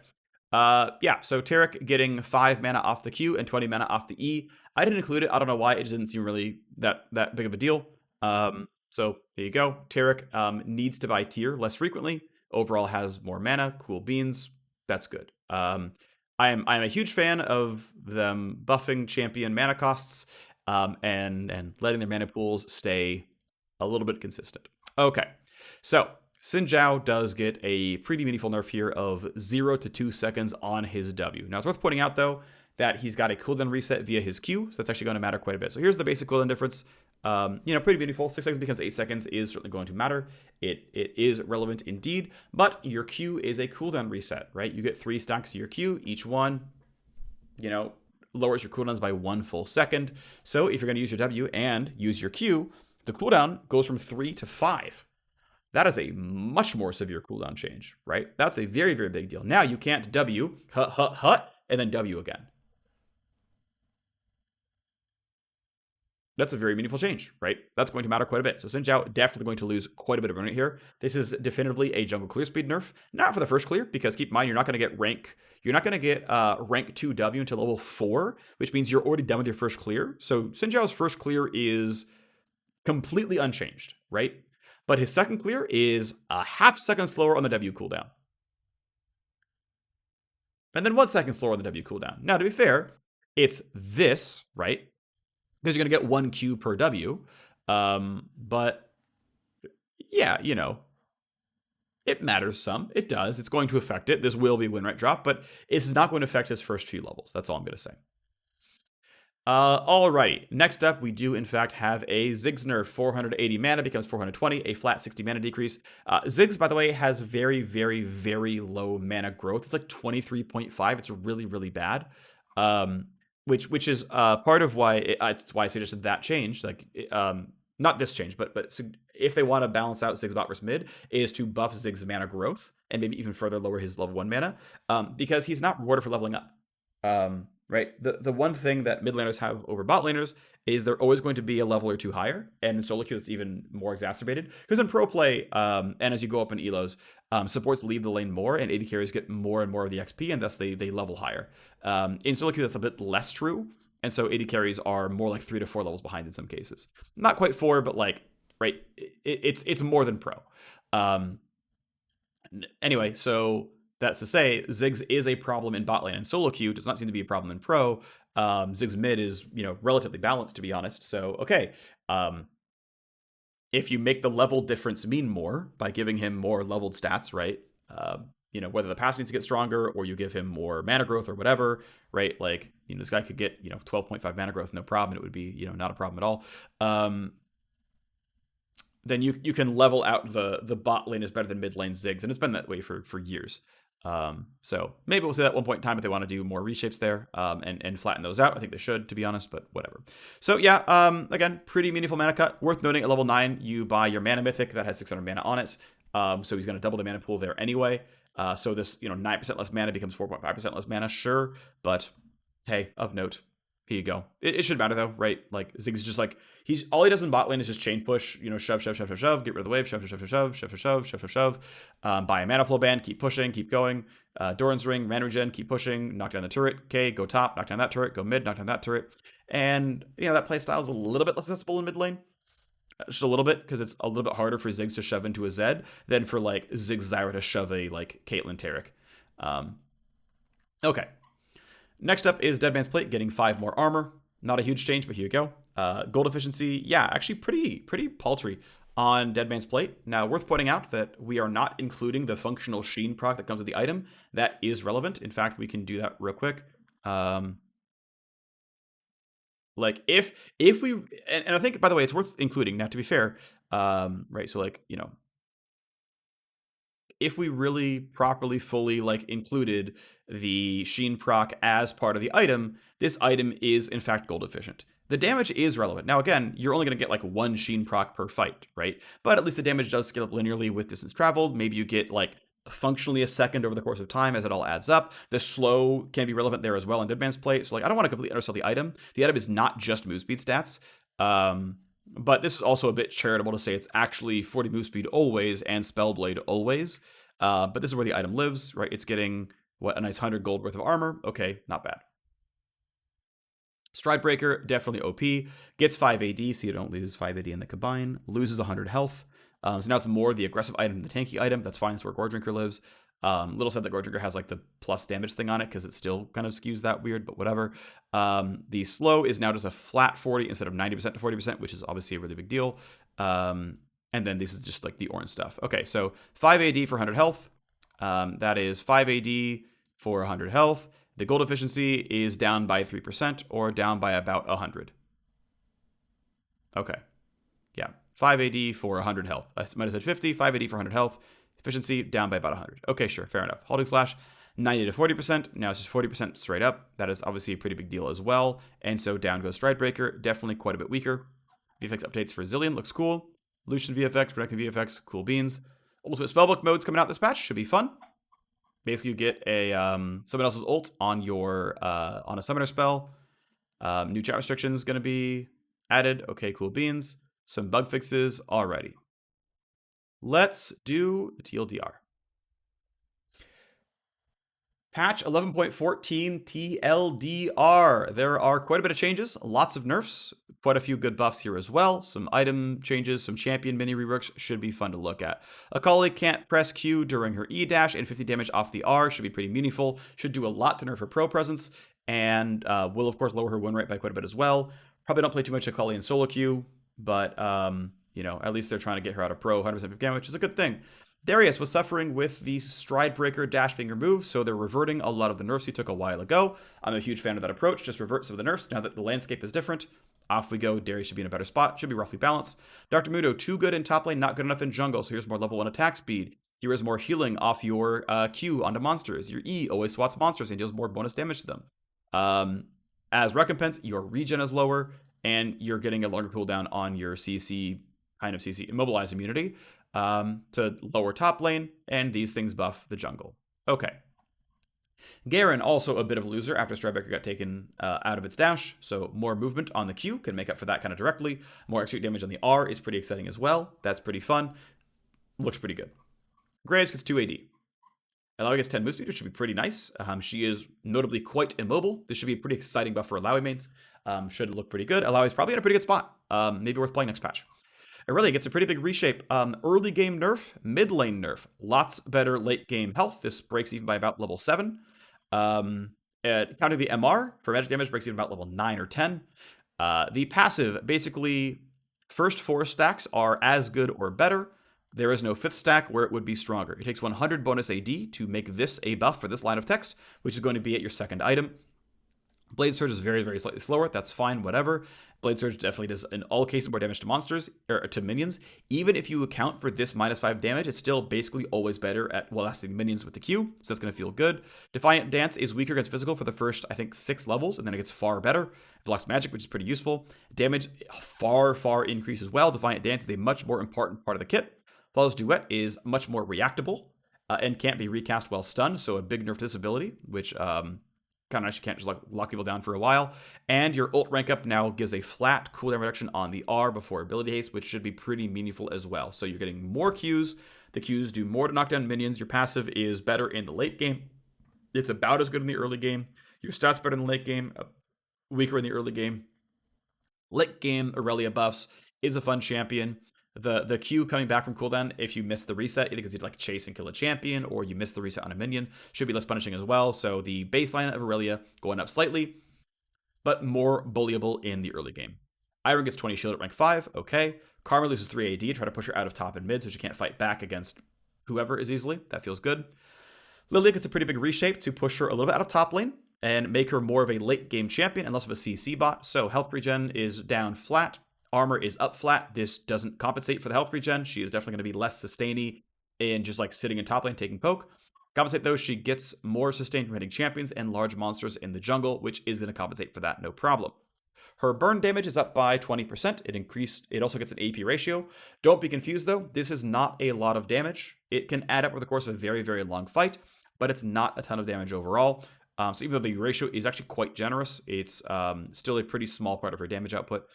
Yeah, so Taric getting 5 mana off the Q and 20 mana off the E. I didn't include it. I don't know why. It just didn't seem really that big of a deal. So there you go. Taric needs to buy tier less frequently. Overall has more mana. Cool beans. That's good. I'm a huge fan of them buffing champion mana costs and letting their mana pools stay a little bit consistent. Okay, so Xin Zhao does get a pretty meaningful nerf here of 0 to 2 seconds on his W. Now, it's worth pointing out, though, that he's got a cooldown reset via his Q, so that's actually going to matter quite a bit. So here's the basic cooldown difference. Pretty meaningful. 6 seconds becomes 8 seconds is certainly going to matter. It is relevant indeed, but your Q is a cooldown reset, right? You get 3 stacks of your Q. Each one, lowers your cooldowns by 1 full second. So if you're going to use your W and use your Q, the cooldown goes from 3 to 5. That is a much more severe cooldown change, right? That's a very, very big deal. Now you can't W, hut, hut, hut, and then W again. That's a very meaningful change, right? That's going to matter quite a bit. So Xin Zhao definitely going to lose quite a bit of rate here. This is definitively a jungle clear speed nerf. Not for the first clear, because keep in mind, you're not going to get rank 2 W until level 4, which means you're already done with your first clear. So Xin Zhao's first clear is completely unchanged, right? But his second clear is a half second slower on the W cooldown. And then 1 second slower on the W cooldown. Now, to be fair, it's this, right? Because you're going to get 1 Q per W. But yeah, you know, it matters some. It does. It's going to affect it. This will be win rate drop, but this is not going to affect his first few levels. That's all I'm going to say. Alrighty. Next up, we do in fact have a Ziggs nerf. 480 mana becomes 420, a flat 60 mana decrease. Ziggs, by the way, has very, very, very low mana growth. It's like 23.5. It's really, really bad. Which is part of why it's why I suggested that change. Like, not this change, but if they want to balance out Ziggs bot versus mid, is to buff Ziggs mana growth and maybe even further lower his level 1 mana, because he's not rewarded for leveling up. Right? The one thing that mid laners have over bot laners is they're always going to be a level or two higher, and in solo queue it's even more exacerbated. Because in pro play, and as you go up in elos, supports leave the lane more, and AD carries get more and more of the XP, and thus they level higher. In solo queue, that's a bit less true, and so AD carries are more like 3 to 4 levels behind in some cases. Not quite 4, but like, right, it's more than pro. Anyway, so that's to say, Ziggs is a problem in bot lane, and solo queue does not seem to be a problem in pro. Ziggs mid is, relatively balanced, to be honest. So, okay. If you make the level difference mean more by giving him more leveled stats, right? Whether the passive needs to get stronger or you give him more mana growth or whatever, right? Like, this guy could get, 12.5 mana growth, no problem. And it would be, not a problem at all. Then you can level out the bot lane is better than mid lane Ziggs, and it's been that way for years. So maybe we'll see that at one point in time if they want to do more reshapes there, and flatten those out. I think they should, to be honest, but whatever. So yeah, again, pretty meaningful mana cut. Worth noting, at level 9, you buy your mana mythic that has 600 mana on it. So he's going to double the mana pool there anyway. So this, 9% less mana becomes 4.5% less mana, sure, but hey, of note. Here you go. It should matter though, right? Like, Ziggs is just like, all he does in bot lane is just chain push, shove, shove, shove, shove, shove, get rid of the wave, shove, shove, shove, shove, shove, shove, shove, shove, shove, buy a mana flow band, keep pushing, keep going, Doran's ring, mana regen, keep pushing, knock down the turret, okay, go top, knock down that turret, go mid, knock down that turret, and, that playstyle is a little bit less accessible in mid lane, just a little bit, because it's a little bit harder for Ziggs to shove into a Zed than for, like, Ziggs Zyra to shove a, like, Caitlyn Taric. Okay. Next up is Dead Man's Plate, getting 5 more armor. Not a huge change, but here you go. Gold efficiency, yeah, actually pretty paltry on Dead Man's Plate. Now, worth pointing out that we are not including the functional sheen proc that comes with the item. That is relevant. In fact, we can do that real quick. Like, if we, and I think, by the way, it's worth including. Now, to be fair, right, so, like, if we really properly fully included the sheen proc as part of the item, this item is in fact gold efficient. The damage is relevant. Now again, you're only going to get like 1 sheen proc per fight, right? But at least the damage does scale up linearly with distance traveled. Maybe you get like functionally a second over the course of time as it all adds up. The slow can be relevant there as well in Dead Man's Plate. So like, I don't want to completely undersell the item. The item is not just move speed stats. But this is also a bit charitable to say it's actually 40 move speed always and Spellblade always. But this is where the item lives, right? It's getting, a nice 100 gold worth of armor. Okay, not bad. Stridebreaker, definitely OP. Gets 5 AD, so you don't lose 5 AD in the combine. Loses 100 health. So now it's more the aggressive item than the tanky item. That's fine, it's where Gore Drinker lives. Little said that Gore Drinker has like the plus damage thing on it because it still kind of skews that weird, but whatever. The slow is now just a flat 40 instead of 90% to 40%, which is obviously a really big deal. And then this is just like the orange stuff. Okay, so 5 AD for 100 health. That is 5 AD for 100 health. The gold efficiency is down by 3% or down by about 100. Okay, yeah, 5 AD for 100 health. I might have said 50, 5 AD for 100 health. Efficiency down by about 100. Okay, sure, fair enough. Halting Slash, 90 to 40%. Now it's just 40% straight up. That is obviously a pretty big deal as well. And so down goes Stridebreaker. Definitely quite a bit weaker. VFX updates for Zillion looks cool. Lucian VFX, Protecting VFX, cool beans. Ultimate Spellbook mode's coming out this patch, should be fun. Basically, you get a someone else's ult on your on a summoner spell. New chat restrictions going to be added. Okay, cool beans. Some bug fixes already. Let's do the TLDR. Patch 11.14 TLDR. There are quite a bit of changes, lots of nerfs, quite a few good buffs here as well. Some item changes, some champion mini reworks should be fun to look at. Akali can't press Q during her E dash, and 50 damage off the R should be pretty meaningful. Should do a lot to nerf her pro presence, and will of course lower her win rate by quite a bit as well. Probably don't play too much Akali in solo queue, but you know, at least they're trying to get her out of pro 100% damage, which is a good thing. Darius was suffering with the Stride Breaker dash being removed, so they're reverting a lot of the nerfs he took a while ago. I'm a huge fan of that approach. Just revert some of the nerfs now that the landscape is different. Off we go. Darius should be in a better spot. Should be roughly balanced. Dr. Mudo, too good in top lane, not good enough in jungle, so here's more level 1 attack speed. Here is more healing off your Q onto monsters. Your E always swats monsters and deals more bonus damage to them. As recompense, your regen is lower, and you're getting a longer cooldown on your CC, kind of CC, immobilize immunity. To lower top lane, and these things buff the jungle. Okay. Garen, also a bit of a loser after Stridebreaker got taken out of its dash, so more movement on the Q can make up for that kind of directly. More execute damage on the R is pretty exciting as well. That's pretty fun. Looks pretty good. Graves gets 2 AD. Illoai gets 10 move speed, which should be pretty nice. She is notably quite immobile. This should be a pretty exciting buff for Illoai mains. Should look pretty good. Illoai is probably in a pretty good spot. Maybe worth playing next patch. Irelia gets a pretty big reshape. Early game nerf, mid lane nerf. Lots better late game health. This breaks even by about level 7. Counting the MR for magic damage breaks even about level 9 or 10. The passive, basically, first 4 stacks are as good or better. There is no 5th stack where it would be stronger. It takes 100 bonus AD to make this a buff for this line of text, which is going to be at your second item. Blade Surge is very, very slightly slower. That's fine, whatever. Blade Surge definitely does, in all cases, more damage to monsters, or to minions. Even if you account for this -5 damage, it's still basically always better at lasting minions with the Q, so that's going to feel good. Defiant Dance is weaker against physical for the first, I think, 6 levels, and then it gets far better. It blocks magic, which is pretty useful. Damage far, far increase as well. Defiant Dance is a much more important part of the kit. Flawless Duet is much more reactable, and can't be recast while stunned, so a big nerf to this ability, which kind of nice. You can't just lock people down for a while. And your ult rank up now gives a flat cooldown reduction on the R before ability haste, which should be pretty meaningful as well. So you're getting more Qs. The Qs do more to knock down minions. Your passive is better in the late game. It's about as good in the early game. Your stats better in the late game, weaker in the early game. Late game Irelia buffs is a fun champion. The Q coming back from cooldown, if you miss the reset, either because you'd like chase and kill a champion, or you miss the reset on a minion, should be less punishing as well. So the baseline of Irelia going up slightly, but more bullyable in the early game. Ivern gets 20 shield at rank 5, okay. Karma loses 3 AD, try to push her out of top and mid so she can't fight back against whoever is easily. That feels good. Lillia gets a pretty big reshape to push her a little bit out of top lane and make her more of a late game champion and less of a CC bot. So health regen is down flat. Armor is up flat. This doesn't compensate for the health regen. She is definitely going to be less sustainy in just like sitting in top lane taking poke. Compensate though, she gets more sustain from hitting champions and large monsters in the jungle, which is going to compensate for that, no problem. Her burn damage is up by 20%. It also gets an AP ratio. Don't be confused though. This is not a lot of damage. It can add up over the course of a very, very long fight, but it's not a ton of damage overall. So even though the ratio is actually quite generous, it's still a pretty small part of her damage output.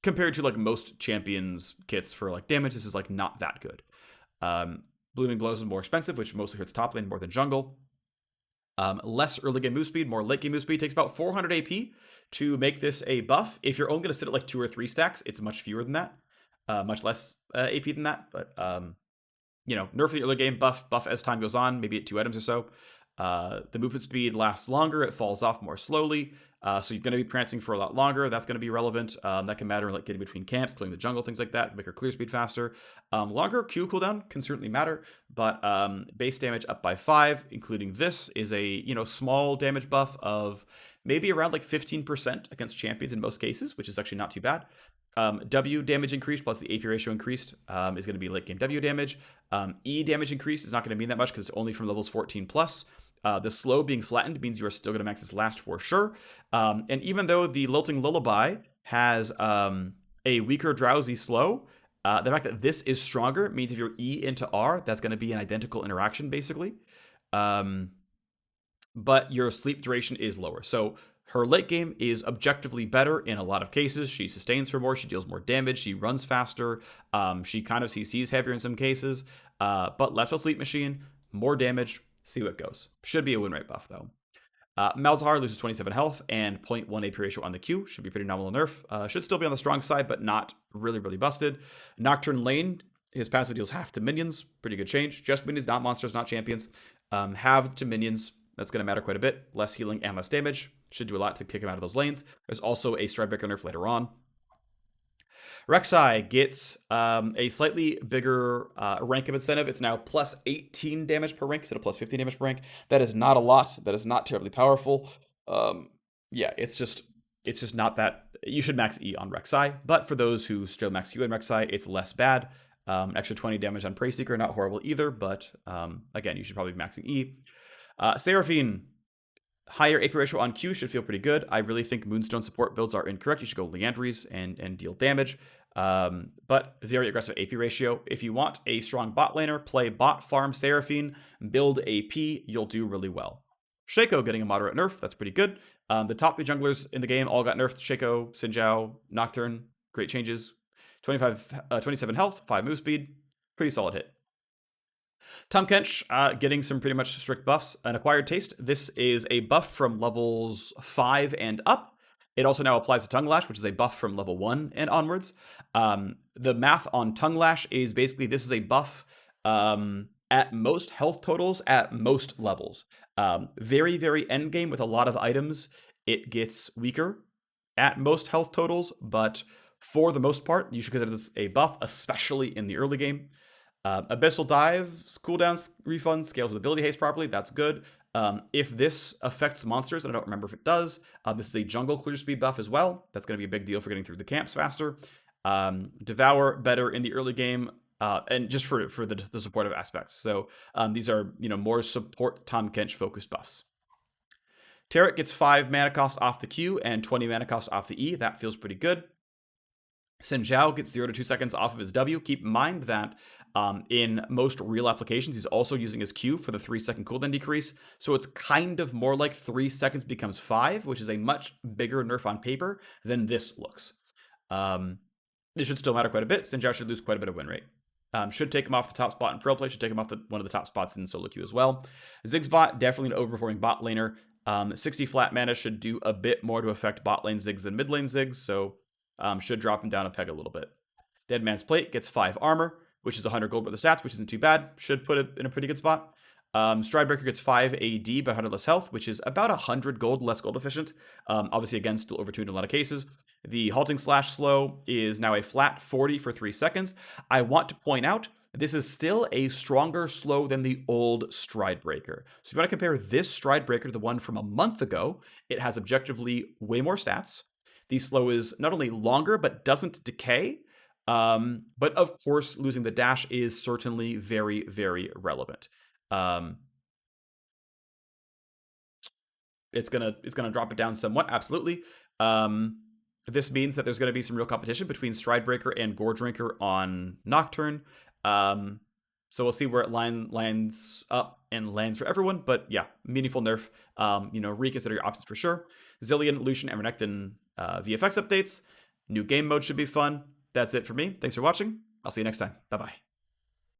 Compared to like most champions kits for like damage, this is like not that good. Blooming Blows is more expensive, which mostly hurts top lane more than jungle. Less early game move speed, more late game move speed. Takes about 400 AP to make this a buff. If you're only going to sit at like 2 or 3 stacks, it's much fewer than that. Much less AP than that. But nerf the early game, buff as time goes on, maybe at 2 items or so. The movement speed lasts longer. It falls off more slowly. So you're going to be prancing for a lot longer. That's going to be relevant. That can matter like getting between camps, clearing the jungle, things like that. Make her clear speed faster. Longer Q cooldown can certainly matter, but base damage up by 5, including this, is a small damage buff of maybe around like 15% against champions in most cases, which is actually not too bad. W damage increased plus the AP ratio increased is going to be late game W damage. E damage increase is not going to mean that much because it's only from levels 14 plus. The slow being flattened means you are still going to max this last for sure. And even though the Lilting Lullaby has a weaker drowsy slow. The fact that this is stronger means if you're E into R, that's going to be an identical interaction, basically. Um, but your sleep duration is lower. So her late game is objectively better in a lot of cases. She sustains for more, she deals more damage, she runs faster, she kind of CCs heavier in some cases, but less of a sleep machine, more damage, see what goes. Should be a win rate buff, though. Malzahar loses 27 health and 0.1 AP ratio on the Q. Should be pretty nominal nerf. Should still be on the strong side, but not really, really busted. Nocturne Lane, his passive deals half to minions. Pretty good change. Just minions, not monsters, not champions. Half to minions. That's going to matter quite a bit. Less healing and less damage. Should do a lot to kick him out of those lanes. There's also a Stridebreaker nerf later on. Rek'Sai gets a slightly bigger rank of incentive. It's now plus 18 damage per rank instead of plus 15 damage per rank. That is not a lot. That is not terribly powerful. Yeah, it's just not that. You should max E on Rek'Sai, but for those who still max U on Rek'Sai, it's less bad. Extra 20 damage on Prey Seeker, not horrible either, but again, you should probably be maxing E. Seraphine, higher AP ratio on Q should feel pretty good. I really think Moonstone support builds are incorrect. You should go Leandries and deal damage. But very aggressive AP ratio. If you want a strong bot laner, play bot farm Seraphine, build AP, you'll do really well. Shaco getting a moderate nerf, that's pretty good. The top 3 junglers in the game all got nerfed. Shaco, Xin Nocturne, great changes. 27 health, 5 move speed, pretty solid hit. Tahm Kench getting some pretty much strict buffs. An acquired taste. This is a buff from levels 5 and up. It also now applies to Tongue Lash, which is a buff from level 1 and onwards. The math on Tongue Lash is basically this is a buff at most health totals at most levels. Very, very end game with a lot of items. It gets weaker at most health totals, but for the most part, you should consider this a buff, especially in the early game. Abyssal Dive's cooldown refund scales with ability haste properly. That's good. If this affects monsters, and I don't remember if it does, this is a jungle clear speed buff as well. That's going to be a big deal for getting through the camps faster. Devour better in the early game, and just for the supportive aspects. So these are more support Tahm Kench focused buffs. Taric gets 5 mana cost off the Q and 20 mana cost off the E. That feels pretty good. Xin Zhao gets 0 to 2 seconds off of his W. Keep in mind that in most real applications, he's also using his Q for the 3-second cooldown decrease. So it's kind of more like 3 seconds becomes 5, which is a much bigger nerf on paper than this looks. This should still matter quite a bit. Xin Zhao should lose quite a bit of win rate. Should take him off the top spot in pro play. Should take him off one of the top spots in solo queue as well. Ziggs bot, definitely an overperforming bot laner. 60 flat mana should do a bit more to affect bot lane Ziggs than mid lane Ziggs. So should drop him down a peg a little bit. Dead Man's Plate gets 5 armor, which is 100 gold worth of stats, which isn't too bad. Should put it in a pretty good spot. Stridebreaker gets 5 AD but 100 less health, which is about 100 gold less gold efficient. Obviously, again, still overtuned in a lot of cases. The Halting Slash slow is now a flat 40 for 3 seconds. I want to point out, this is still a stronger slow than the old Stridebreaker. So if you want to compare this Stridebreaker to the one from a month ago, it has objectively way more stats. The slow is not only longer, but doesn't decay. But of course, losing the dash is certainly very, very relevant. It's gonna drop it down somewhat, absolutely. This means that there's going to be some real competition between Stridebreaker and Goredrinker on Nocturne. So we'll see where it lines up and lands for everyone. But yeah, meaningful nerf. Reconsider your options for sure. Zillion, Lucian, and Renekton VFX updates. New game mode should be fun. That's it for me. Thanks for watching. I'll see you next time. Bye-bye.